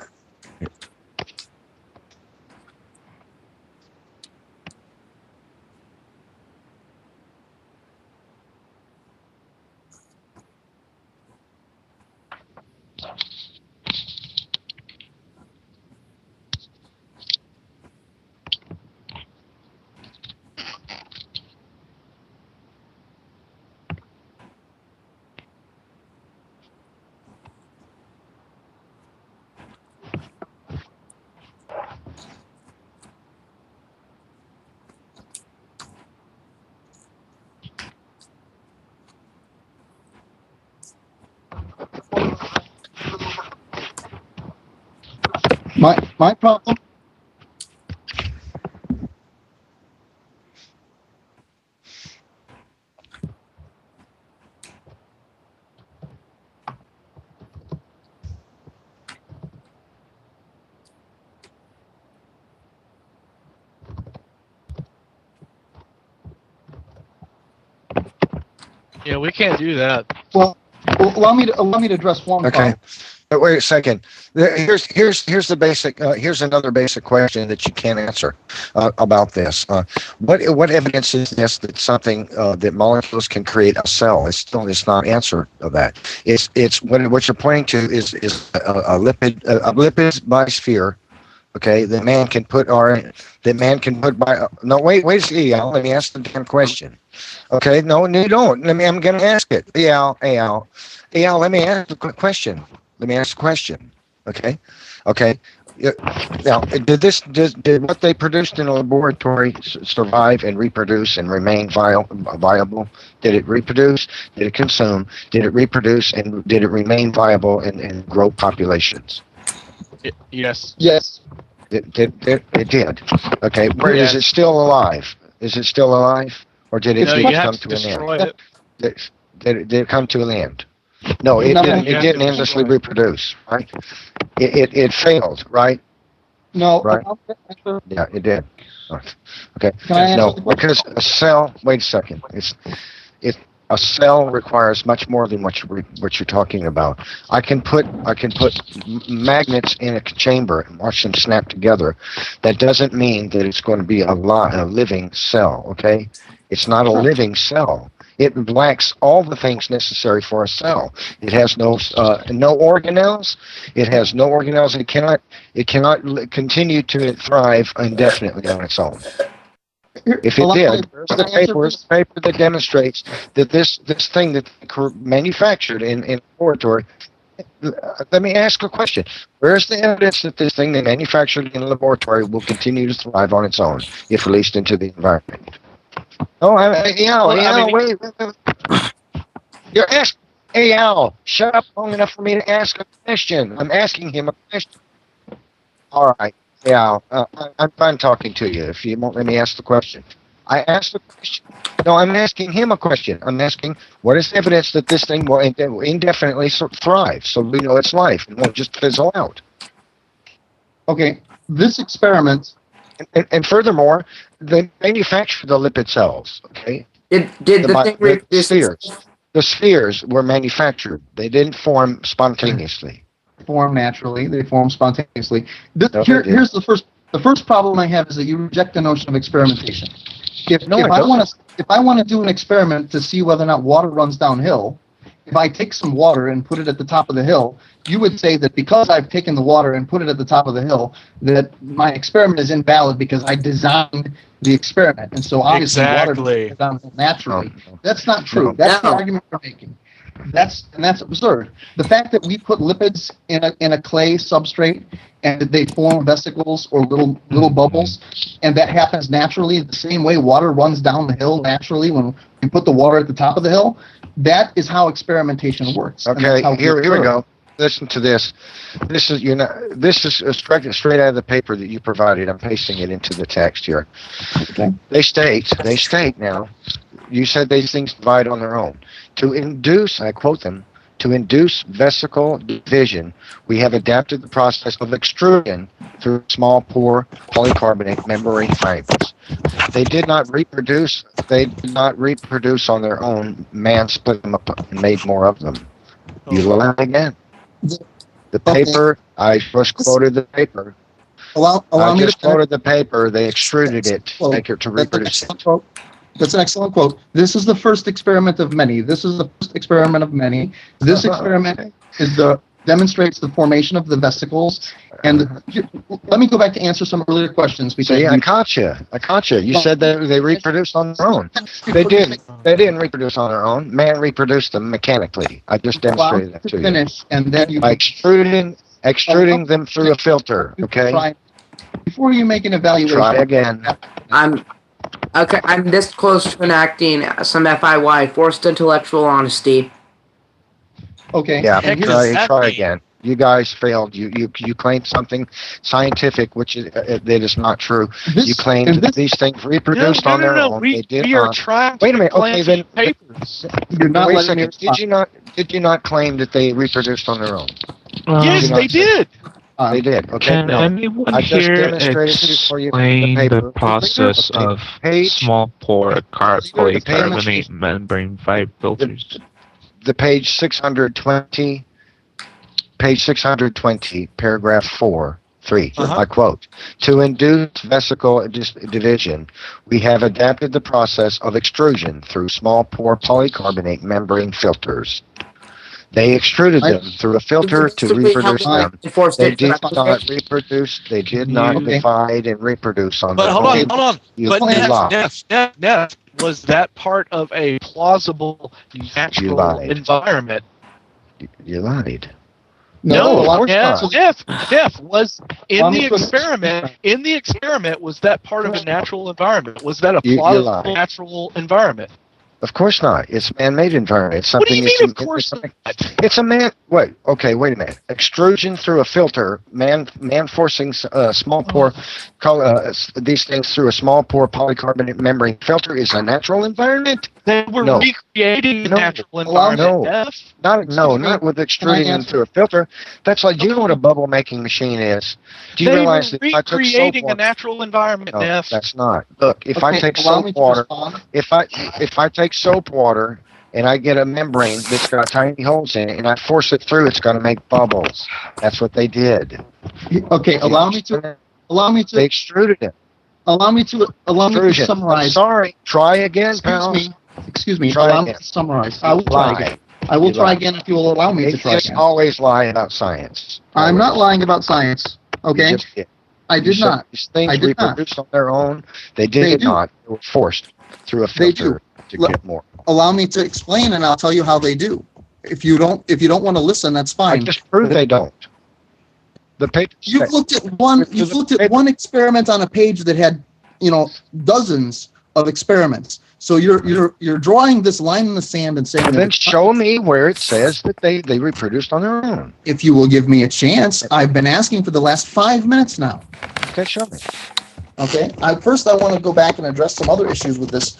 My problem. Yeah, we can't do that. Well, allow me to address one Okay. problem. But wait a second. Here's the basic. Here's another basic question that you can't answer about this. What evidence is this that something that molecules can create a cell? It's not answer of that. It's what you're pointing to is a lipid biosphere. Okay, that man can put by. No, wait a second. Let me ask the damn question. Okay, no, you don't. I'm going to ask it. Al, let me ask the question. Okay. Now, did what they produced in a laboratory survive and reproduce and remain viable? Did it reproduce? Did it consume? Did it reproduce and did it remain viable and grow populations? Yes. Yes. It did. Okay. Is it still alive? Is it still alive, or did it No, just you come have to to an end? destroy it. Did it come to an end? No, it No, didn't. you It have didn't to endlessly destroy it. reproduce, right? It failed, right? No. Right. Yeah, it did. Okay. Can I answer No, the question? because a cell. Wait a second. A cell requires much more than what you're talking about. I can put magnets in a chamber and watch them snap together. That doesn't mean that it's going to be a living cell. Okay, it's not a living cell. It lacks all the things necessary for a cell. It has no organelles. It has no organelles. It cannot continue to thrive indefinitely on its own. If it did, there's the paper that demonstrates that this thing that manufactured in laboratory. Let me ask a question. Where's the evidence that this thing they manufactured in a laboratory will continue to thrive on its own if released into the environment? Oh, wait. You're asking. Hey, Al, shut up long enough for me to ask a question. I'm asking him a question. All right. Yeah, I'm fine talking to you if you won't let me ask the question. I asked the question. No, I'm asking him a question. I'm asking, what is evidence that this thing will indefinitely thrive so we know its life and won't just fizzle out? Okay, this experiment. And furthermore, they manufactured the lipid cells, okay? Did the thing reproduce itself? The spheres were manufactured. They didn't form spontaneously. Form naturally. They form spontaneously. No, Here's the first problem I have is that you reject the notion of experimentation. If I want to do an experiment to see whether or not water runs downhill, if I take some water and put it at the top of the hill, you would say that because I've taken the water and put it at the top of the hill, that my experiment is invalid because I designed the experiment, and so obviously water runs downhill naturally. That's not true. That's the argument you're making. That's absurd. The fact that we put lipids in a clay substrate and they form vesicles or little bubbles, and that happens naturally the same way water runs down the hill naturally when we put the water at the top of the hill. That is how experimentation works. Okay, here we go. Listen to this. This is straight out of the paper that you provided. I'm pasting it into the text here. Okay. They state now. You said these things divide on their own. To induce, I quote them, to induce vesicle division, we have adapted the process of extrusion through small pore polycarbonate membrane fibers. They did not reproduce on their own. Man split them up and made more of them. You lie again. The paper, I just quoted the paper. I just quoted the paper. They extruded it to reproduce it. That's an excellent quote. This is the first experiment of many. This experiment demonstrates the formation of the vesicles. And let me go back to answer some earlier questions. Because I caught you. You said that they reproduced on their own. They didn't. They didn't reproduce on their own. Man reproduced them mechanically. I just demonstrated that to you. And then you by extruding them through a filter. Okay. Before you make an evaluation. Try again. I'm this close to enacting some FIY, forced intellectual honesty. Okay. Yeah, Heck try does that again. You guys failed. You claimed something scientific, which is that is not true. You claimed that these things reproduced on their own. They did We are not. trying Wait a to minute. Okay, then. papers. You're not Wait a letting me second. Did you not claim that they reproduced on their own? Yes, they did. They did. Okay. Can No. anyone I just here demonstrated for you explain the paper. process Okay. of Page- small pore Page- polycarbonate membrane fiber filters? The page 620, paragraph 4.3. I quote, to induce vesicle division, we have adapted the process of extrusion through small pore polycarbonate membrane filters. They extruded them through a filter to reproduce them. They did not reproduce. They did not divide and reproduce on But their hold own. on. But Neff, was that part of a plausible natural environment? You lied. No, Neff was in the experiment. In the experiment, was that part of a natural environment? Was that a plausible natural environment? Of course not. It's a man-made environment. It's something. What do you mean? Of course not. It's a man. Wait. Okay. Wait a minute. Extrusion through a filter. Man forcing small pore. These things through a small pore polycarbonate membrane filter is a natural environment. They were recreating the natural environment. Not with extruding them through a filter. That's like. Do you know what a bubble making machine is? Do you realize that if I took recreating a natural environment? No, Neff. that's not. Look, if I take soap water, if I take soap water and I get a membrane that's got tiny holes in it and I force it through, it's going to make bubbles. That's what they did. Okay, allow me to. They extruded it. Allow me to summarize. I'm sorry. Try again, pal. Excuse me. Try Allow me again. to summarize. I will try again. I will try again if you will allow me to try Just again. always lie about science. I'm not lying about science. Okay. You just did. I did not. These things I did not. reproduced on their own. They did not. They were forced through a filter to get more. Allow me to explain, and I'll tell you how they do. If you don't want to listen, that's fine. I just proved they don't. The paper. You've looked at one experiment on a page that had, dozens of experiments. So you're drawing this line in the sand and saying. Then show me where it says that they reproduced on their own. If you will give me a chance, I've been asking for the last 5 minutes now. Okay, show me. Okay. First, I want to go back and address some other issues with this,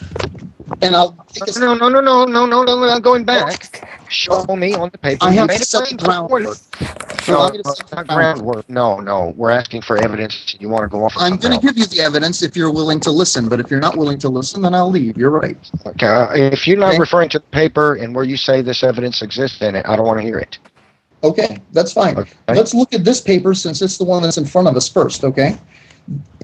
and I'll take a. No, I'm going back. Show me on the paper. I have to set the groundwork. Not groundwork. No. We're asking for evidence. You want to go off? I'm going to give you the evidence if you're willing to listen, but if you're not willing to listen, then I'll leave. You're right. Okay. If you're not referring to the paper and where you say this evidence exists in it, I don't want to hear it. Okay, that's fine. Okay. Let's look at this paper since it's the one that's in front of us first, okay?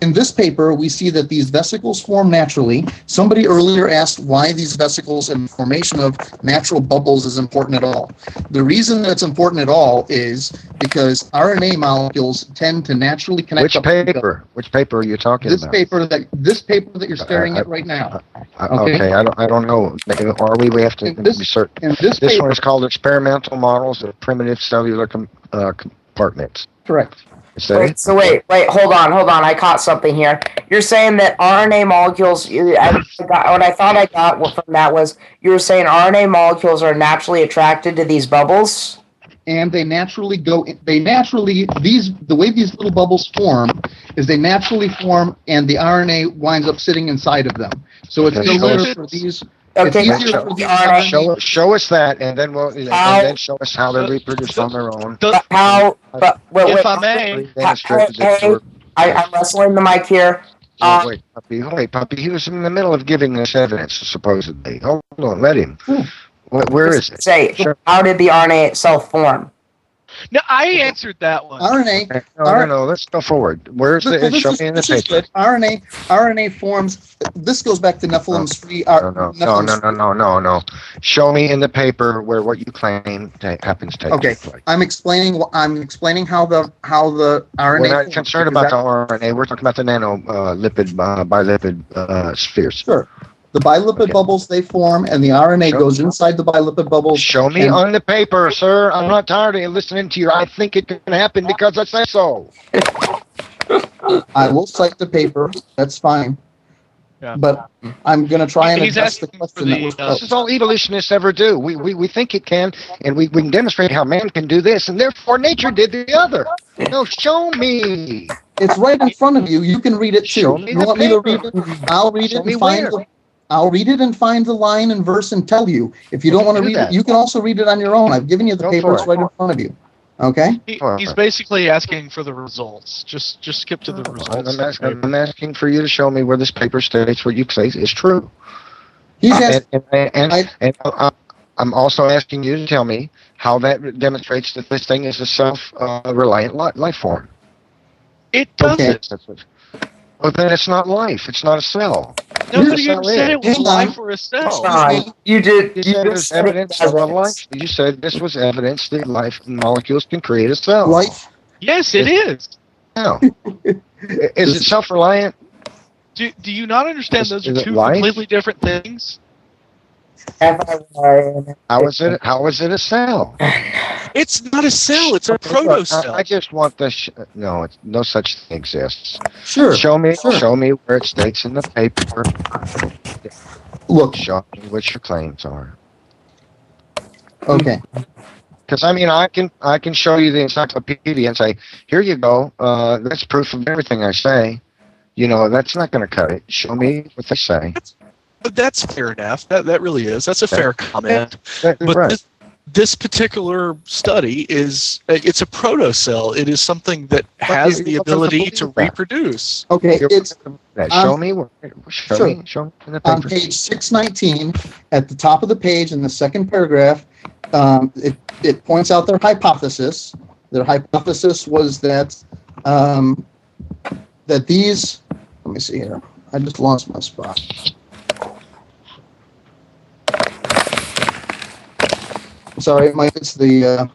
In this paper, we see that these vesicles form naturally. Somebody earlier asked why these vesicles and formation of natural bubbles is important at all. The reason that it's important at all is because RNA molecules tend to naturally connect. Which paper? Which paper are you talking about? This paper that you're staring at right now. Okay, I don't know. Are we? We have to research. This one is called experimental models of primitive cellular compartments. Correct. Wait, hold on. I caught something here. You're saying that RNA molecules, what I thought I got from that was, you were saying RNA molecules are naturally attracted to these bubbles? And the way these little bubbles form is they naturally form and the RNA winds up sitting inside of them. So it's easier for these. Okay, show us that, and then then show us how they reproduce on their own. If I may, I'm wrestling the mic here. Wait, puppy. He was in the middle of giving us evidence, supposedly. Hold on, let him. Where is it? How did the RNA itself form? No, I answered that one. RNA. No. Let's go forward. Where's the? Show me in the paper. RNA forms. This goes back to nephilimfree. No. Show me in the paper where what you claim happens to take place. I'm explaining how the RNA. We're not concerned about the RNA. We're talking about the nanolipid bilipid spheres. Sure. The bilipid bubbles, they form, and the RNA goes inside the bilipid bubbles. Show me on the paper, sir. I'm not tired of listening to you. I think it can happen because I say so. I will cite the paper. That's fine. Yeah. but I'm going to try and He's address the asking question for that the, was uh, This is all evolutionists ever do. We think it can, and we can demonstrate how man can do this, and therefore nature did the other. No, show me. It's right in front of you. You can read it Show too. me You the want me to paper. read it? I'll read Show it me and find where. the. I'll read it and find the line and verse and tell you. If you don't want to Do read that. it, you can also read it on your own. I've given you the Go paper. for It's it. right in front of you. Okay? he's basically asking for the results. Just skip to the results. I'm asking for you to show me where this paper states what you say is true. He's asking. I'm also asking you to tell me how that demonstrates that this thing is a self-reliant life form. It doesn't. Well, then it's not life. It's not a cell. Nobody ever said it was Hang life on. or a cell. You You said just there's said it evidence of a doesn't. life. You said this was evidence that life molecules can create a cell. Life. Yes, it is. No. Is it self-reliant? Do you not understand those are Is it two life? completely different things? How is it a cell? It's not a cell. It's a protocell. I just want the no. No such thing exists. Sure. Show me Sure. where it states in the paper. Look. Show me what your claims are. Okay. Because I mean, I can show you the encyclopedia and say, here you go. That's proof of everything I say. You know, that's not going to cut it. Show me what they say. But that's fair enough. That really is. That's a fair comment. But Right. this particular study it's a protocell. It is something that has the ability to reproduce. Okay. It's Show me where. Show me in the paper. on page 619 at the top of the page in the second paragraph. It points out their hypothesis. Their hypothesis was that that these. Let me see here. I just lost my spot. Sorry, Mike. It's the.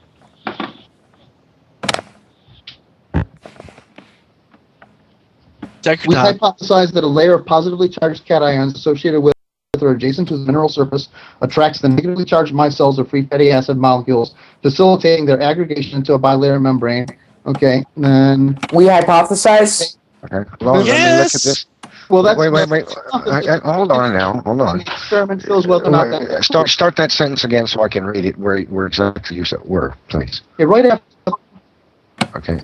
We hypothesize that a layer of positively charged cations associated with or adjacent to the mineral surface attracts the negatively charged micelles or free fatty acid molecules, facilitating their aggregation into a bilayer membrane. Okay, and then we hypothesize. Okay. Well, yes. Let me look at this. Well, that's wait. Hold on now. Hold on. The experiment shows whether or not that. Start that sentence again so I can read it where exactly you were, please. Okay, right after. Okay.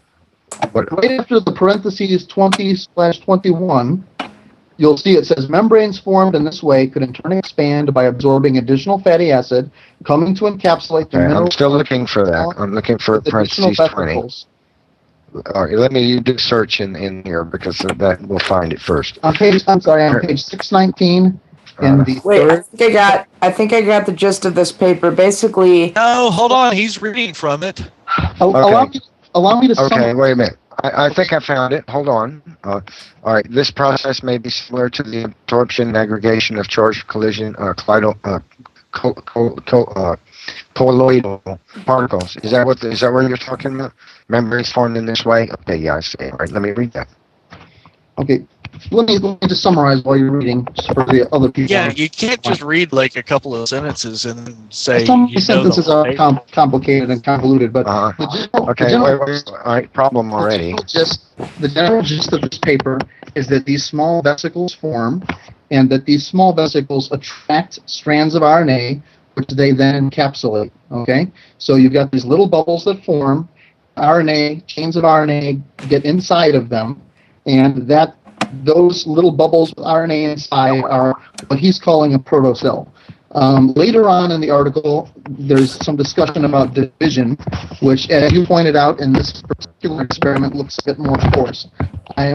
Right after the parentheses 20/21, you'll see it says membranes formed in this way could in turn expand by absorbing additional fatty acid, coming to encapsulate the mineral. I'm still looking for that. I'm looking for parentheses 20. All right, let me do search in here because that we'll find it first. On page 619 in the Wait, third. I think I got the gist of this paper. Basically. No, hold on. He's reading from it. Allow me to. Okay, wait a minute. I think I found it. Hold on. All right, this process may be similar to the absorption and aggregation of charged colloidal particles. Is that what you're talking about? Membranes formed in this way? Okay, yeah, I see. All right, let me read that. Okay, let me just summarize while you're reading for the other people. Yeah, you can't just read like a couple of sentences and then say. Some sentences are complicated and convoluted, but okay, wait. All right, problem already. The general gist of this paper is that these small vesicles form, and that these small vesicles attract strands of RNA, which they then encapsulate. Okay, so you've got these little bubbles that form. Chains of RNA get inside of them, and those little bubbles with RNA inside are what he's calling a protocell. Later on in the article, there's some discussion about division, which, as you pointed out, in this particular experiment looks a bit more coarse.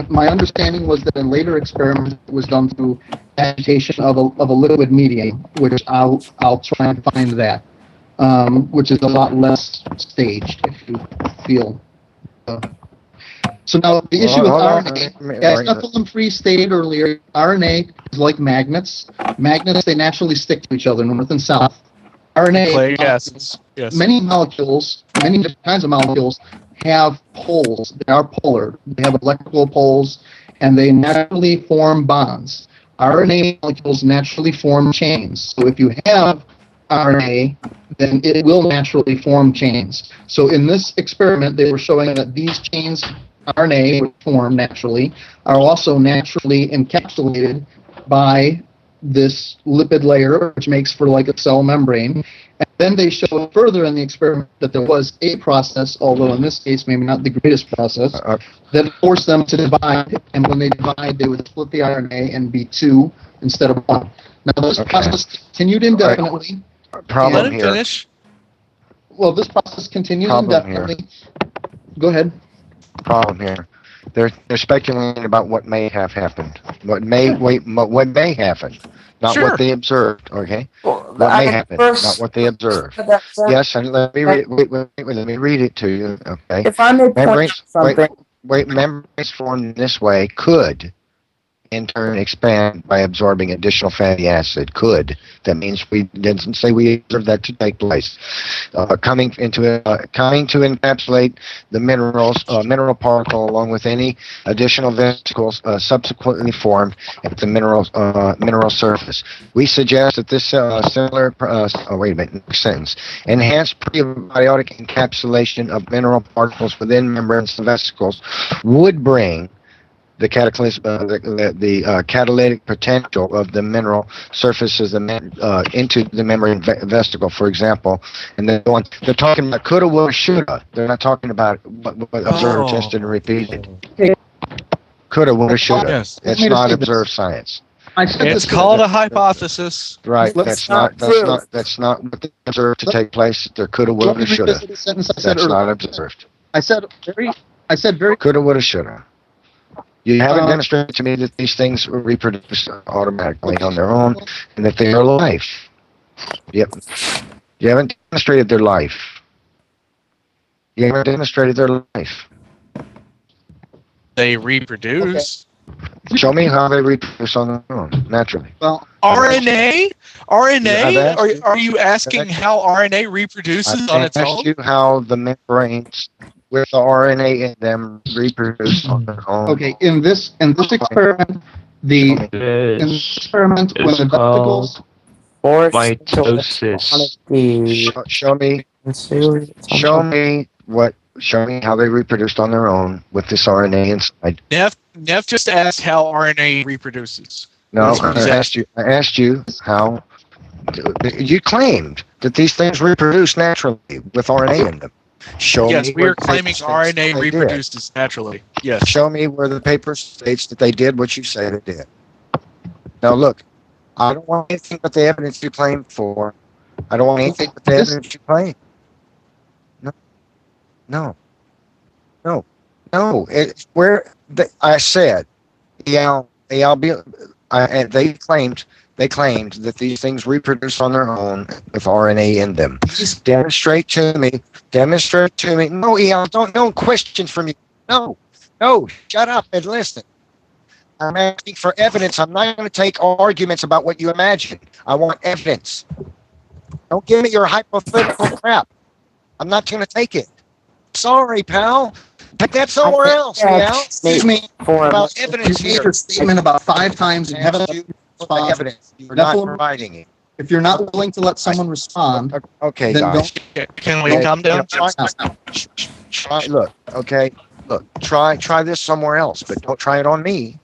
My understanding was that in later experiments it was done through agitation of a liquid medium, which I'll try and find that, which is a lot less staged, if you feel. So now the issue with RNA, as nephilimfree stated earlier, RNA is like magnets. Magnets, they naturally stick to each other, north and south. RNA, yes. Many different kinds of molecules have poles. They are polar. They have electrical poles, and they naturally form bonds. RNA molecules naturally form chains. So if you have RNA, then it will naturally form chains. So in this experiment, they were showing that these chains RNA, which form naturally, are also naturally encapsulated by this lipid layer, which makes for like a cell membrane. And then they showed further in the experiment that there was a process, although in this case maybe not the greatest process, that forced them to divide. And when they divide, they would split the RNA and be 2 instead of 1. Now this process continued indefinitely. Problem Let him here. finish. Well, this process continued Problem indefinitely. Go ahead. Problem here. They're speculating about what may have happened. What may happen, not Sure. what they observed. Okay. Well, What may I happen, first- not what they observed. That's, Yes, and let me read. Wait, let me read it to you. Okay. If I may point Membranes. out something, Membranes formed this way could, in turn, expand by absorbing additional fatty acid. Could. That means we didn't say we observed that to take place. Coming to encapsulate the mineral particle along with any additional vesicles subsequently formed at the mineral surface. We suggest that this similar. Wait a minute. Next sentence. Enhanced prebiotic encapsulation of mineral particles within membranes and vesicles would bring the catalytic potential of the mineral surfaces into the membrane vesicle, for example. And they're talking about coulda, woulda, shoulda. They're not talking about what observed, tested, and repeated. Coulda, woulda, shoulda. Yes. It's not observed science. It's called a hypothesis. Right. Let's That's not what they observed to take place. There coulda, Let woulda, me shoulda. revisit the sentence I said That's earlier. not observed. I said very Coulda, woulda, shoulda. You haven't demonstrated to me that these things reproduce automatically on their own and that they are life. Yep. You haven't demonstrated their life. You haven't demonstrated their life. They reproduce. Show me how they reproduce on their own, naturally. well. RNA? I've asked you- Are you asking how RNA reproduces on its I asked own? you how the membranes with the RNA in them reproduce on their own. Okay, in this experiment, when the It's vesicles called force mitosis. Show me how they reproduced on their own with this RNA inside. Neff just asked how RNA reproduces. No, That's what he's I asked you how. You claimed that these things reproduce naturally with RNA in them. Show Yes, me we where are the claiming paper states RNA they did. reproduces naturally. Yes. Show me where the paper states that they did what you say they did. Now look, I don't want anything but the evidence you claim for. I don't want anything but the evidence you claim. No. It's where I said, and they claimed that these things reproduce on their own with RNA in them. Demonstrate to me. No, no questions from you. No, shut up and listen. I'm asking for evidence. I'm not going to take arguments about what you imagine. I want evidence. Don't give me your hypothetical crap. I'm not going to take it. Sorry, pal. Take that somewhere else, pal. excuse me, About evidence you made here. your statement about 5 times and I haven't asked let you me for the respond. evidence. You're not Nephilim- providing it. If you're not willing to let someone respond, Okay, then guys. Can we calm down? Try this somewhere else, but don't try it on me.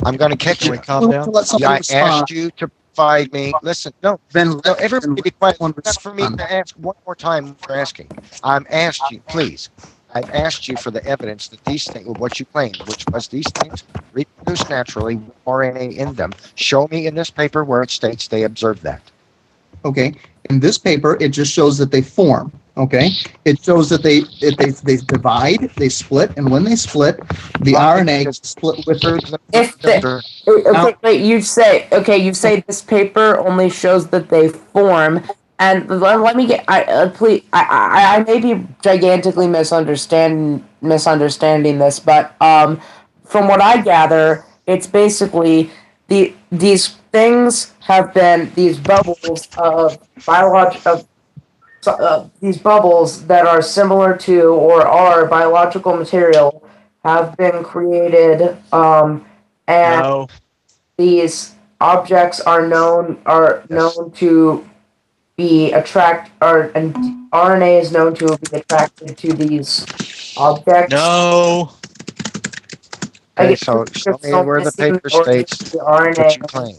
I'm going to catch Can you. we calm down? to let someone I respond, asked you to provide me. Listen, no, then everybody be quiet. someone That's for me respond. to ask one more time what you're asking. I've asked you, please. I've asked you for the evidence that these things, what you claimed, which was these things reproduce naturally with RNA in them. Show me in this paper where it states they observed that. Okay, in this paper, it just shows that they form. Okay, it shows that they divide, they split, and when they split, the RNA gets split with you say this paper only shows that they form, and let me get. I may be gigantically misunderstanding this, but from what I gather, it's basically these things have been these bubbles of these bubbles that are similar to or are biological material have been created, and No. these objects are known to be and RNA is known to be attracted to these objects. No. Okay, so show me where the paper states what you claim.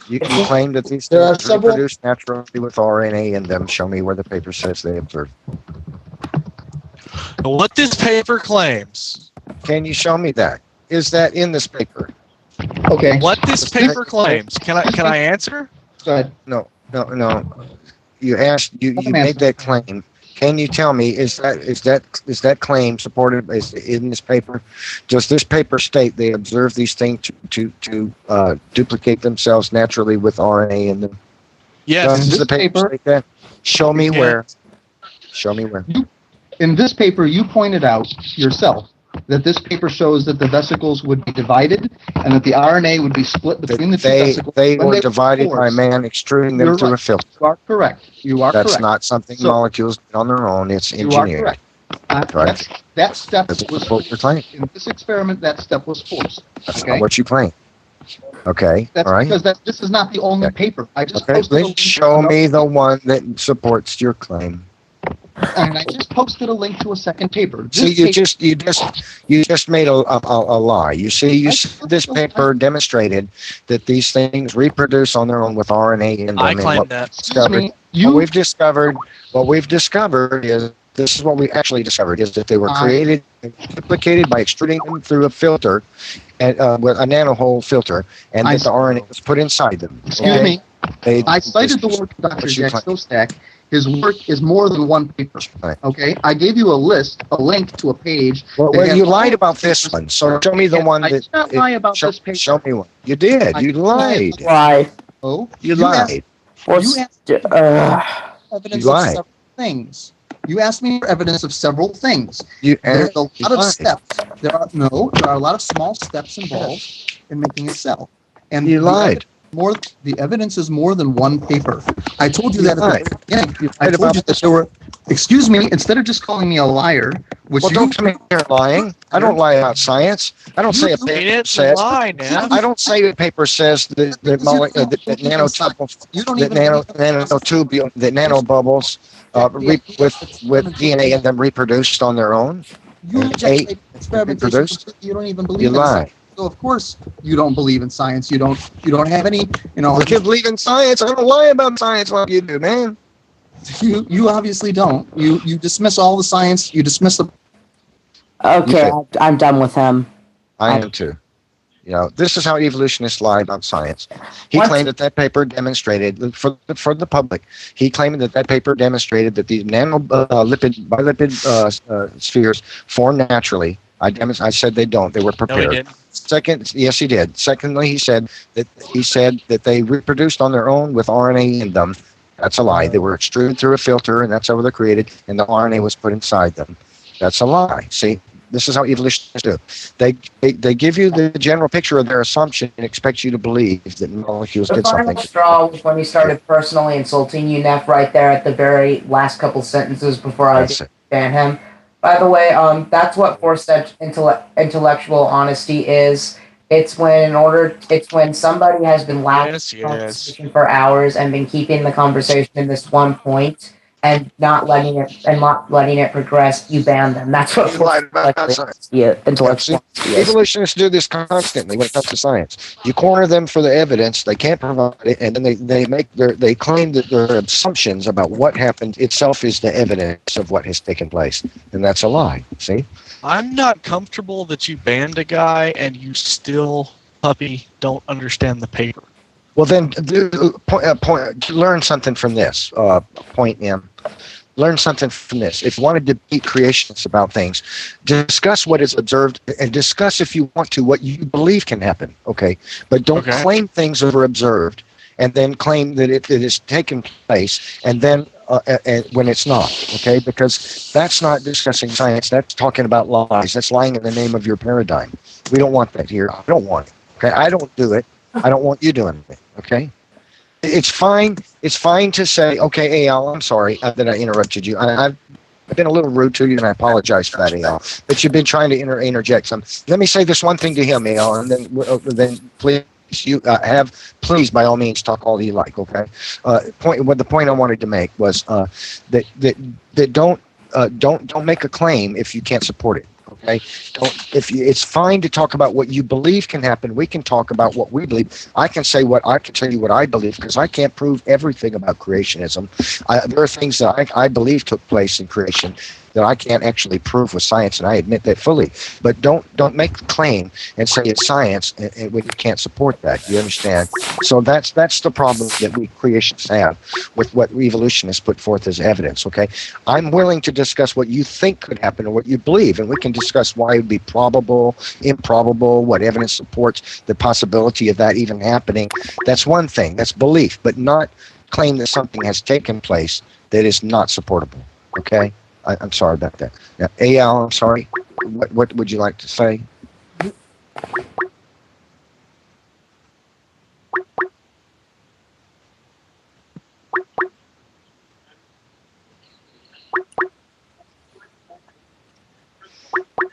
You claim that these There are things several- reproduce naturally with RNA in them. Show me where the paper says they observe. What this paper claims. Can you show me that? Is that in this paper? Okay. What this paper claims. Can I answer? Go ahead. No. You asked. You Let him made answer. that claim. Can you tell me is that claim supported in this paper? Does this paper state they observe these things to duplicate themselves naturally with RNA in them? Yes. Does the paper state that? Show me can. where. Show me where. In this paper, you pointed out yourself that this paper shows that the vesicles would be divided and that the RNA would be split between the two vesicles. They when were divided by forced. man extruding them You're through a right. filter. You are correct. You are That's correct. not something So- molecules do on their own. It's You are engineered. correct. Right. That step That's was what you're claiming. in this experiment. That step was forced. That's Okay. not what you claim. Okay. That's all right. because this is not the only paper. I just Okay. posted a Then link show to me the one that supports your claim. and I just posted a link to a second paper. This See, paper- you just made a lie. You see, this paper demonstrated that these things reproduce on their own with RNA in them. I and claim what that. Excuse me. What we've discovered is this is what we actually discovered is that they were created and duplicated by extruding them through a filter and with a nanohole filter, and that the RNA was put inside them. Excuse me. They- I cited the work of Dr. What's your Jack claim? Sostak. His work is more than one paper. Right. Okay, I gave you a link to a page. Well, that has you all lied the about this papers. one. So show me the Yeah, one I that. did not lie about this paper. Show me one. You did. I You did not lie. lied. Why? Oh, You asked- lied. What's, You evidence You of lied. several things. You asked me for evidence of several things. You There's a you lot of lied. steps. There are a lot of small steps involved in making a cell. And You the lied. The evidence is more than one paper. I told you You that at lied. the beginning. You I lied told about you that there were. Excuse me. Instead of just calling me a liar, which Well, you don't come in here lying. I don't lie about science. I don't say a He paper didn't says. lie, man. I don't say a paper says that You don't that even nanobubbles with DNA in them reproduced on their own. You reject experimentation. reproduced. You don't even believe You in lie. science. So of course you don't believe in science. You don't have any. I can believe in science. I don't lie about science like you do, man. You obviously don't. You dismiss all the science. You dismiss the. Okay, I'm done with him. I am too. You know, this is how evolutionists lie about science. He What? claimed that paper demonstrated for the public. He claimed that paper demonstrated that the bilipid spheres form naturally. I said they don't. They were No, he prepared. didn't. Second, yes, he did. Secondly, he said that they reproduced on their own with RNA in them. That's a lie. They were extruded through a filter, and that's how they're created, and the RNA was put inside them. That's a lie. See, this is how evolutionists do. They give you the general picture of their assumption and expect you to believe that molecules The did final something. straw was when he started personally insulting you, Neff, right there at the very last couple sentences before I That's did it. ban him. By the way, that's what forced intellectual honesty is. It's when somebody has been laughing Yes, yes. conversation for hours and been keeping the conversation in this one point and not letting it progress. You ban them. That's what You lied about forced science. intellectual honesty is. Evolutionists do this constantly when it comes to science. You corner them for the evidence, they can't provide it, and then they claim that their assumptions about what happened itself is the evidence of what has taken place, and that's a lie. See? I'm not comfortable that you banned a guy and you still, puppy, don't understand the paper. Well, then learn something from this. Point M. Learn something from this. If you want to debate creationists about things, discuss what is observed and discuss, if you want to, what you believe can happen. Okay, but don't claim things that are observed and then claim that it is taken place and then when it's not. Okay, because that's not discussing science. That's talking about lies. That's lying in the name of your paradigm. We don't want that here. I don't want it. Okay, I don't do it. I don't want you doing it. Okay. It's fine. It's fine to say, okay, Al, I'm sorry that I interrupted you. I've been a little rude to you, and I apologize for that, Al. But you've been trying to interject some. Let me say this one thing to him, Al, and then please please by all means talk all you like. Okay. The point I wanted to make was that don't make a claim if you can't support it. Okay, it's fine to talk about what you believe can happen. We can talk about what we believe. I can tell you what I believe because I can't prove everything about creationism. There are things that I believe took place in creation that I can't actually prove with science, and I admit that fully. But don't make the claim and say it's science when you can't support that. You understand? So that's the problem that we creationists have with what evolutionists put forth as evidence. Okay, I'm willing to discuss what you think could happen or what you believe, and we can discuss why it would be probable, improbable, what evidence supports the possibility of that even happening. That's one thing. That's belief, but not claim that something has taken place that is not supportable. Okay. I'm sorry about that. Now, Al, I'm sorry. What would you like to say?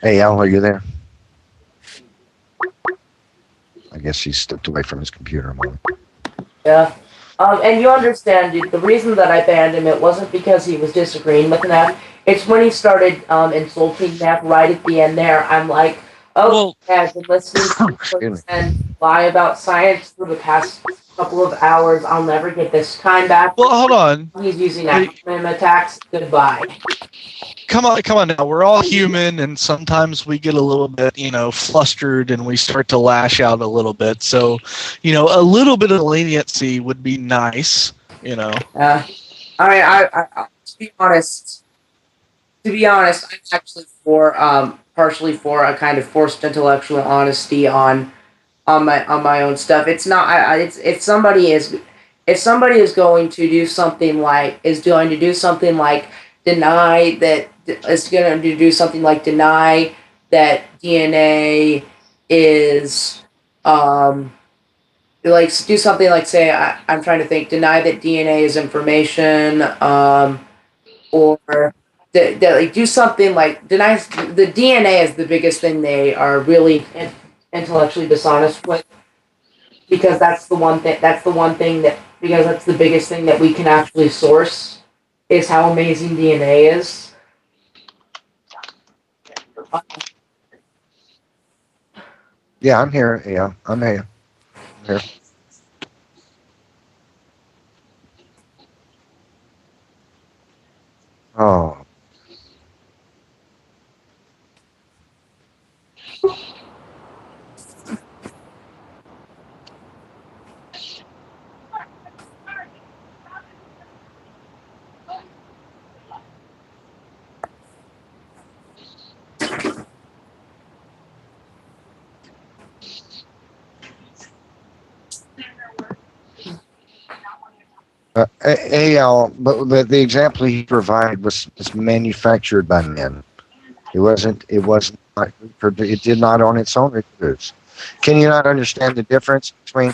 Hey, Al, are you there? I guess he stepped away from his computer a moment. Yeah. And you understand, dude, the reason that I banned him, it wasn't because he was disagreeing with Neff. It's when he started insulting Neff right at the end there. I'm like, oh, I've been listening to and lie about science for the past couple of hours. I'll never get this time back. Well, hold on. He's using acronym attacks. Goodbye. Come on now. We're all human, and sometimes we get a little bit, flustered, and we start to lash out a little bit. So, a little bit of leniency would be nice. I to be honest, I'm actually partially for a kind of forced intellectual honesty on my own stuff. It's not. It's if somebody is going to do something like deny that is going to do something like deny that DNA is like do something like say I'm trying to think deny that DNA is information or that like do something like denies the DNA is the biggest thing they are really intellectually dishonest with because that's the one thing because that's the biggest thing that we can actually source is how amazing DNA is. Yeah, I'm here. Yeah, I'm here. Oh. Al, but the example he provided was manufactured by men. It wasn't. It did not on its own reproduce. Can you not understand the difference between?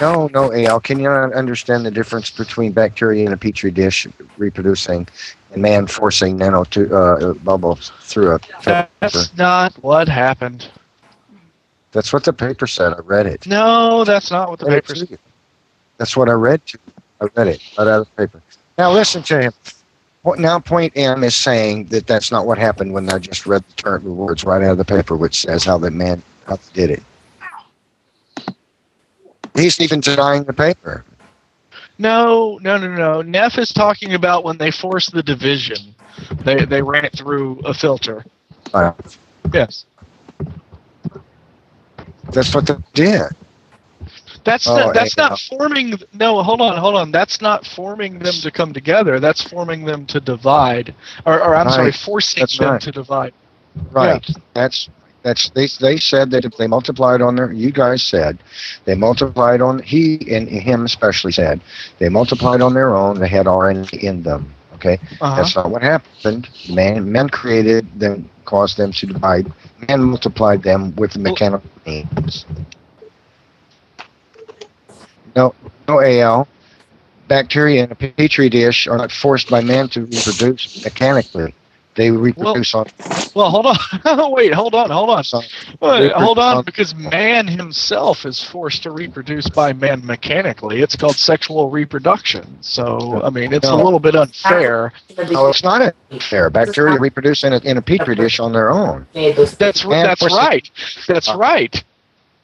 No, Al. Can you not understand the difference between bacteria in a petri dish reproducing and man forcing bubbles through a filter? That's not what happened. That's what the paper said. I read it. No, that's not what the paper said. That's what I read. I read it right out of the paper. Now listen to him. Now point M is saying that that's not what happened when I just read the words right out of the paper, which says how they did it. He's even denying the paper. No. Neff is talking about when they forced the division. They ran it through a filter. Yes. That's what they did. That's not forming. No, hold on. That's not forming them to come together. That's forming them to divide, or I'm sorry, forcing them to divide. Right. Yeah. They said that if they multiplied on their, you guys said, they multiplied on, he and him especially said, they multiplied on their own, they had RNA in them, okay? That's not what happened. Men created them, caused them to divide, man multiplied them with mechanical means. No, AL, bacteria in a petri dish are not forced by man to reproduce mechanically. They reproduce on. Well, hold on. Wait, hold on. Wait, hold on, because man himself is forced to reproduce by man mechanically. It's called sexual reproduction. So, I mean, it's a little bit unfair. No, it's not unfair. Bacteria reproduce in a petri dish on their own. That's right. That's right.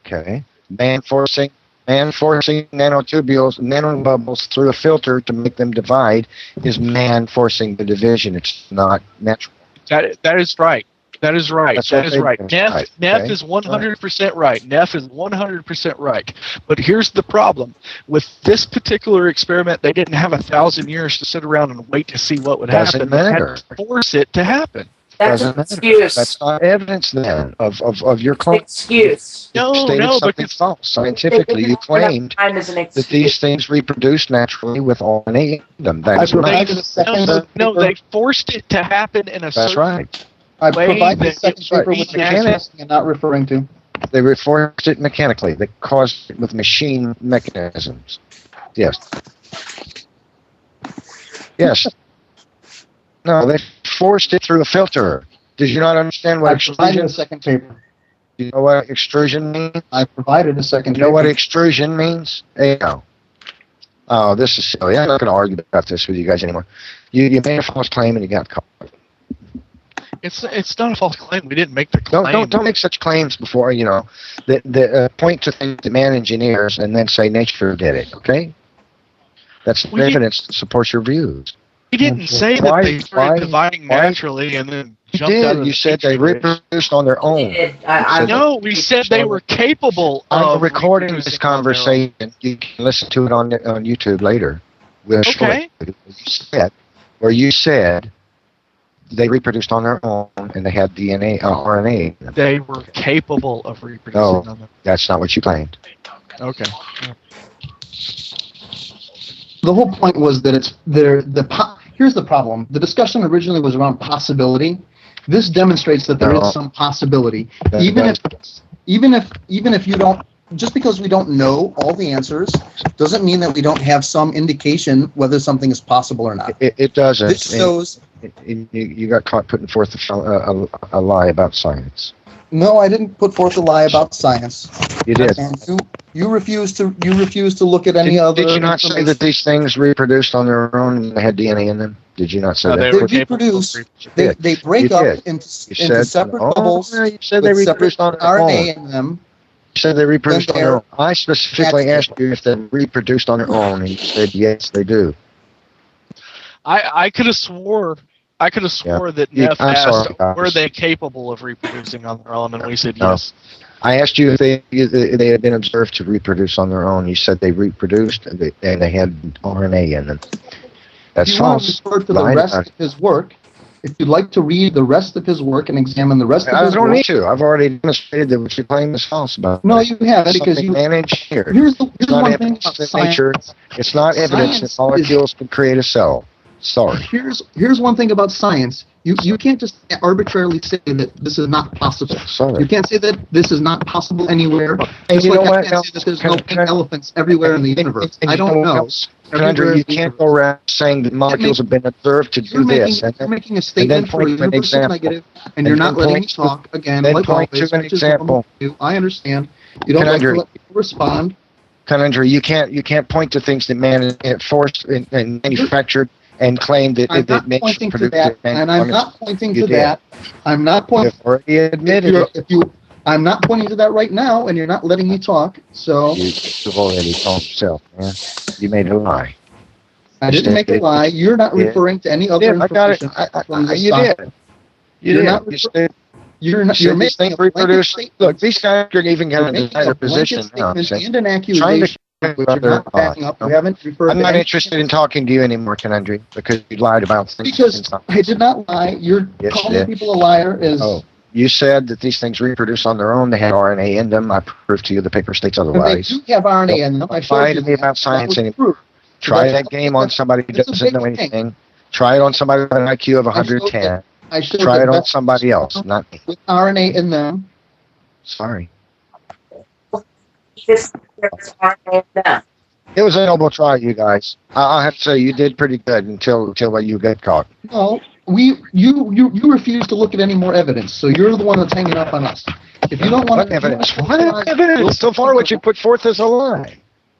Okay. Man forcing nanobubbles through a filter to make them divide is man forcing the division. It's not natural. That is right. That is right. That is right. Neff is 100% right. Neff is 100% right. But here's the problem. With this particular experiment, they didn't have 1,000 years to sit around and wait to see what would happen. Doesn't matter. They had to force it to happen. That's an excuse. That's not evidence then of your claim. Excuse. No, something false. Scientifically, you claimed that these things reproduce naturally with RNA in them. That's right. No, they forced it to happen in a That's right. I way provide the that second it's paper with the testing and not referring to. They forced it mechanically. They caused it with machine mechanisms. Yes. Yes. No, they forced it through a filter. Did you not understand what I provided extrusion? a second paper. Do you know what extrusion means? I provided a second You know paper. what extrusion means? No. Oh, this is silly. I'm not going to argue about this with you guys anymore. You made a false claim and you got caught. It's not a false claim. We didn't make the claim. Don't make such claims before point to things that man engineers and then say nature did it. Okay, that's evidence to support your views. We didn't say that they started dividing naturally and then jumped out of You said they reproduced on their own. No, we said they were capable of I'm recording this conversation. You can listen to it on YouTube later. Okay. Where you said they reproduced on their own and they had DNA, RNA. They were capable of reproducing on their own. That's not what you claimed. Okay. The whole point was that here's the problem. The discussion originally was around possibility. This demonstrates that there is some possibility. Even if you don't, just because we don't know all the answers, doesn't mean that we don't have some indication whether something is possible or not. It doesn't. This shows. You got caught putting forth a lie about science. No, I didn't put forth a lie about science. You did. And you refuse to look at any other. Did you not say that these things reproduced on their own and they had DNA in them? Did you not say that? They reproduce. They break up into separate bubbles. You said they reproduced on their RNA own. in them. You said they reproduced on their own. I specifically asked you if they reproduced on their own, and you said yes, they do. I could have swore that Neff asked, were they capable of reproducing on their own, and we said yes. I asked you if they had been observed to reproduce on their own. You said they reproduced and they had RNA in them. That's false. If you want to refer to the rest of his work, if you'd like to read the rest of his work and examine the rest of his work. I don't need to. I've already demonstrated that what you claim is false about. No, you haven't, because you managed here. Here's one thing about nature. It's not evidence that molecules can create a cell. Sorry. Here's one thing about science. You can't just arbitrarily say that this is not possible. Sorry. You can't say that this is not possible anywhere. And you know what? I can't say that there's no pink elephants everywhere in the universe. I don't know. Andrew, you can't go around saying that molecules have been observed to do this. You're making a statement for a universal negative, and you're not letting me talk again. Then Like point always, to an example. I understand. You don't like to let people respond. Andrew, you can't point to things that man forced and manufactured and claim that nature produced it. And I'm not pointing to that. I'm not pointing. You've already admitted it. I'm not pointing to that right now, and you're not letting me talk. So you've already told yourself, man. You made a lie. I didn't make a lie. You're not referring to any other information. You did. You're making a blanket statement. Look, these guys are even going to decide their position now. And an accusation. Which you're not backing up. You haven't referred. I'm not interested in talking to you anymore, Kenandri, because you lied about things. Because I did not lie. You're calling people a liar. You said that these things reproduce on their own. They had RNA in them. I proved to you the paper states otherwise. They do have RNA in them. I showed you. To me about science anymore. Try that game on somebody who doesn't know anything. Try it on somebody with an IQ of 110. Try it on somebody else, not me. With RNA in them. Sorry. It was a noble try, you guys. I'll have to say you did pretty good until you got caught. No, you refuse to look at any more evidence, so you're the one that's hanging up on us. If you don't want What evidence? What evidence? So far, what you put forth is a lie.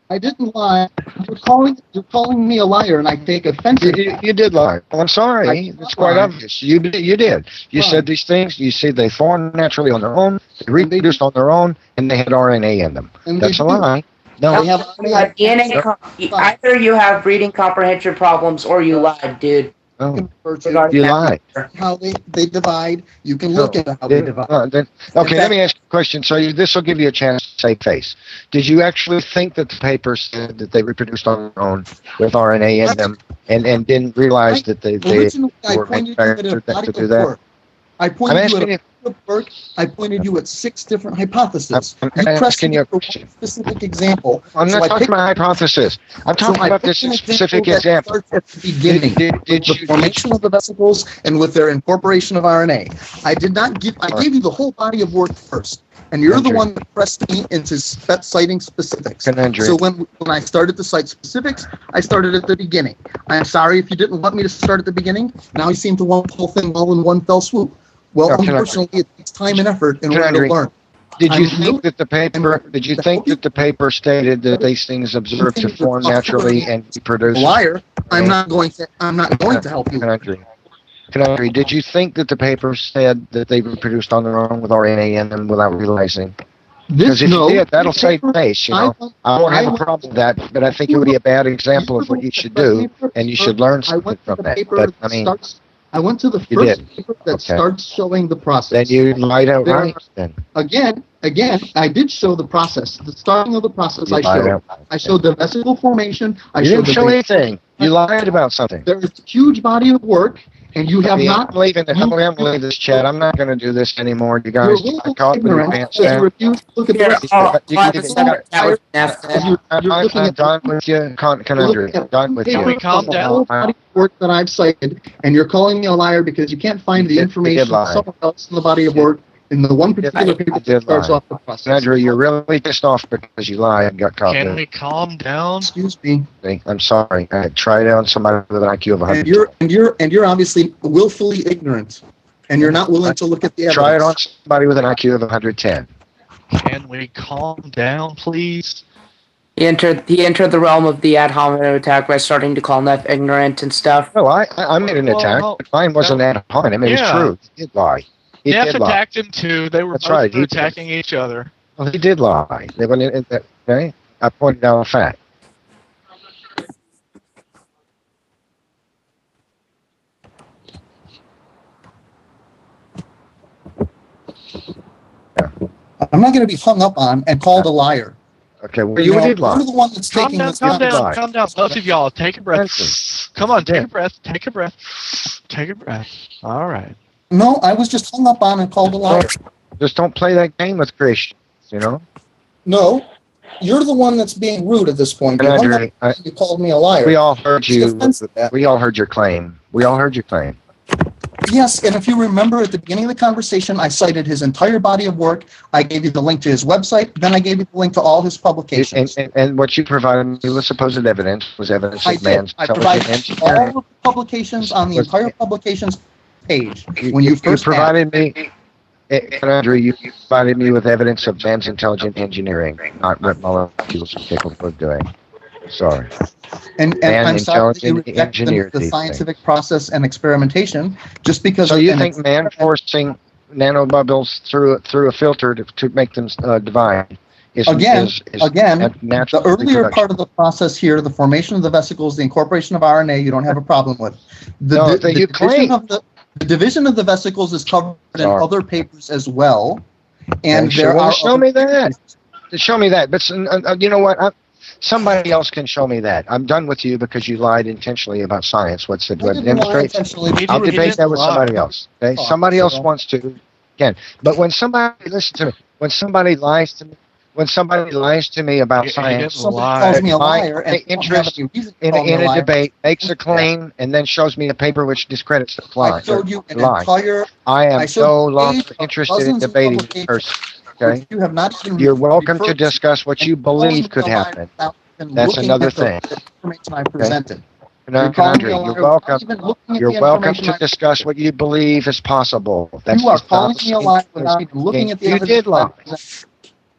I didn't lie. You're calling me a liar, and I take offense. You did lie. I'm sorry. It's quite obvious. You did. You said these things. You said they formed naturally on their own, they reproduced on their own, and they had RNA in them. That's a lie. No. They have DNA. Either you have reading comprehension problems or you lied, dude. Oh, you lied. How they divide. You can look at how they divide. Okay, let me ask you a question. So this will give you a chance to save face. Did you actually think that the paper said that they reproduced on their own with RNA in them, and didn't realize that they were manufactured to do that? I pointed you at 6 different hypotheses. I'm asking you a question. Specific example. I'm not talking about hypothesis. I'm talking about this specific example. At the beginning, did the formation of the vesicles and with their incorporation of RNA. I gave you the whole body of work first. And you're the one that pressed me into citing specifics. So when I started to cite specifics, I started at the beginning. I'm sorry if you didn't want me to start at the beginning. Now you seem to want the whole thing all in one fell swoop. Well, unfortunately, it takes time and effort in order to learn. Did you think that the paper stated that these things observed to form naturally and reproduce? Liar! I'm not going to help you. Conundrum. Did you think that the paper said that they reproduced on their own with RNA in them without realizing? Because if you did, that'll save face. I won't have a problem with that, but I think it would be a bad example of what you should do, and you should learn something from that. But I mean, I went to the first paper that starts showing the process. Then you lied outright. Then again, I did show the process. The starting of the process I showed the vesicle formation. You didn't show anything. You lied about something. There's a huge body of work, and you have not. I'm leaving this chat. I'm not going to do this anymore. You guys, I caught with your pants down. You refuse to look at I'm done with you, Conundrum. Done with you. Can we calm down? Body of work that I've cited, and you're calling me a liar because you can't find the information somewhere else in the body of work. In the one particular paper that starts off the process. Andrew, you're really pissed off because you lied and got caught. Can we calm down? Excuse me. I'm sorry. I tried it on somebody with an IQ of 100. And you're obviously willfully ignorant, and you're not willing to look at the evidence. Try it on somebody with an IQ of 110. Can we calm down, please? He entered the realm of the ad hominem attack by starting to call Neff ignorant and stuff. No, I made an attack. But mine wasn't ad hominem. It was true. He did lie. Neff attacked him too. They were both attacking each other. Well, he did lie. They went in that. Okay, I pointed out a fact. I'm not going to be hung up on and called a liar. Okay, well, you did lie. You're the one that's taking this. Calm down. Both of y'all, take a breath. Come on, take a breath. Take a breath. All right. No, I was just hung up on and called a liar. Just don't play that game with creation, No, you're the one that's being rude at this point. You called me a liar. We all heard you. We all heard your claim. Yes, and if you remember at the beginning of the conversation, I cited his entire body of work. I gave you the link to his website. Then I gave you the link to all his publications. And what you provided me with supposed evidence was evidence of man's I provided all of the publications on the entire publications page. When you first provided me, Andrew, you provided me with evidence of man's intelligent engineering, not what molecules are capable of doing. Sorry. And I'm sorry that you reject the scientific process and experimentation just because. So you think man forcing nanobubbles through a filter to make them divide is the earlier part of the process here, the formation of the vesicles, the incorporation of RNA, you don't have a problem with. The division of the vesicles is covered in other papers as well, and show me that. But you know what? Somebody else can show me that. I'm done with you because you lied intentionally about science. What's it? Demonstrate. I'll debate that with somebody else. Okay, somebody else wants to. Again, but when somebody listen to me, when somebody lies to me about science, calls me a liar, my interest in a debate makes a claim and then shows me a paper which discredits the claim. I showed you an entire. I am no longer interested in debating this person. Okay. You're welcome to discuss what you believe could happen. That's another thing. Information I presented. You're calling me a You're liar welcome. without even looking at You're the welcome information to discuss what you believe is possible. You are It's not calling the me a same liar as without even looking at the you evidence. did lie.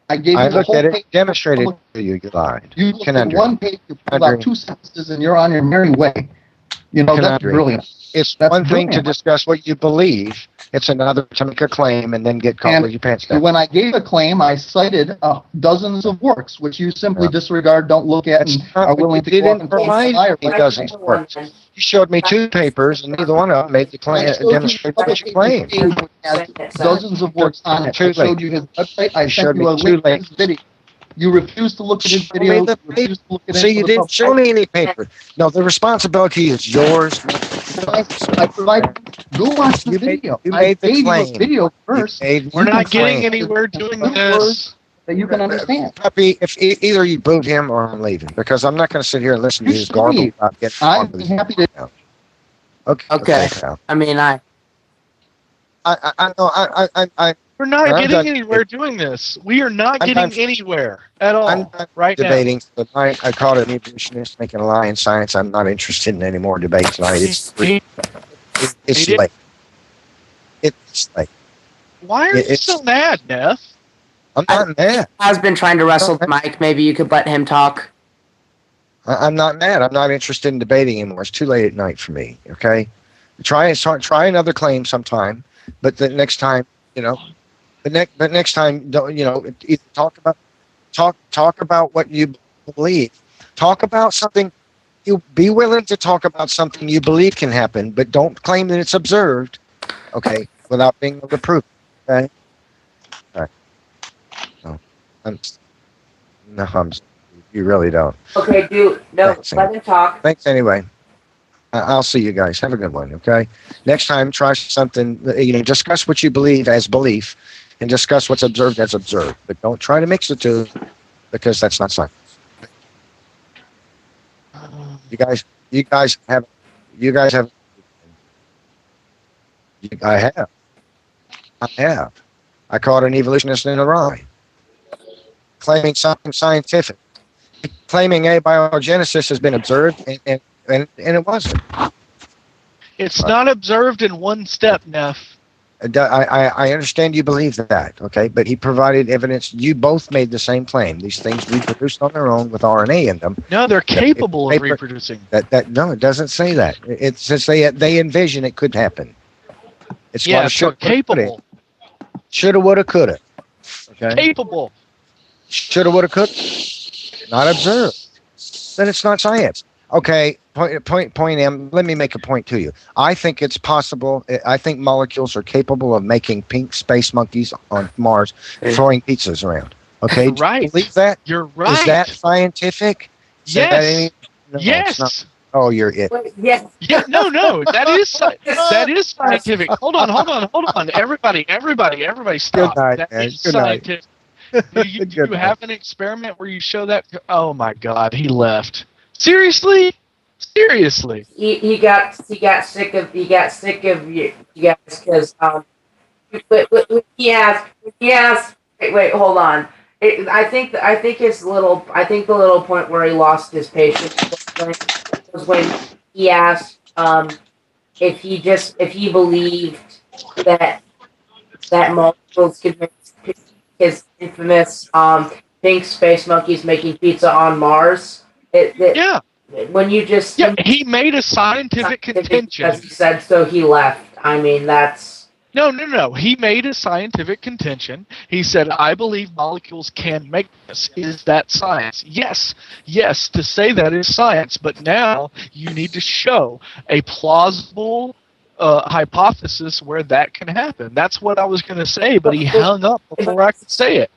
I gave I you the looked whole at it, page. demonstrated to you, you lied. You looked at Conundrum. one page, you pulled out 2 sentences, and you're on your merry way. You know, that's Conundrum. brilliant. It's That's one thing to brilliant. discuss what you believe. It's another to make a claim and then get caught And with your pants down. when I gave a claim, I cited dozens of works, which you simply disregard, don't look at, That's and not are what willing you to go up didn't and call me a provide liar. me dozens of works. You showed me 2 papers, and neither one of them made the claim, I showed you demonstrate what you claim. page which has dozens of works on it. Too I showed late. you his website. I You showed sent you me a too link to late. his video. You refused to look at his Show me video. the You refused to look at So any you of the didn't show me any paper. No, the responsibility is yours. I provide. Go watch the You made- video. you I made the gave you claim. a video You first. made We're the not getting claim. anywhere doing Good this. words that you can understand. Puppy, if either you boot him or I'm leaving, because I'm not going to sit here and listen to You his should garble leave. about getting I'm on with his happy to. Okay. pal. I mean, We're not I'm getting done. anywhere doing this. We are not I'm getting done. anyw's at all I'm not right debating tonight. I called an evolutionist making a lie in science. I'm not interested in any more debate tonight. It's did- late. It's late. Why are you so mad, Neff? I'm not mad. has been trying to wrestle the mic. Maybe you could let him talk. I'm not mad. I'm not interested in debating anymore. It's too late at night for me. Okay, try another claim sometime, but the next time, but next time, don't either talk about what you believe. Talk about something. You be willing to talk about something you believe can happen, but don't claim that it's observed. Okay, without being able to prove it. Okay. All right. No, you really don't. Okay, dude. No, Thanks, let him talk. Thanks anyway. I'll see you guys. Have a good one. Okay. Next time, try something. Discuss what you believe as belief, and discuss what's observed as observed. But don't try to mix the two, because that's not science. You guys have. I have. I caught an evolutionist in a lie, claiming something scientific, claiming abiogenesis has been observed, and it wasn't. It's not observed in one step, Neff. I understand you believe that, okay? But he provided evidence. You both made the same claim. These things reproduced on their own with RNA in them. No, they're capable of reproducing. No, it doesn't say that. It says they envision it could happen. It's Yeah, not so capable. Shoulda, woulda, coulda. Okay. Capable. Shoulda, woulda, coulda. Not observed. Then it's not science. Okay. Point M. Let me make a point to you. I think it's possible. I think molecules are capable of making pink space monkeys on Mars, throwing pizzas around. Okay. Right. Do you believe that? You're right. Is that scientific? Yes. No, it's Yes. not. Oh, you're it. Yes. Yeah, no, that is scientific. Hold on. Everybody, stop. Good night, That man. is Good night. scientific. Do you have an experiment where you show that? Oh my God, he left. Seriously? He got sick of you guys because he asked. Wait, hold on. I think the little point where he lost his patience was when he asked if he believed that molecules could make his infamous pink space monkeys making pizza on Mars. Yeah. When you just he made a scientific contention. As he said, so he left. I mean, that's No. He made a scientific contention. He said, I believe molecules can make this. Is that science? Yes. To say that is science, but now you need to show a plausible hypothesis where that can happen. That's what I was going to say, but he hung up before I could say it.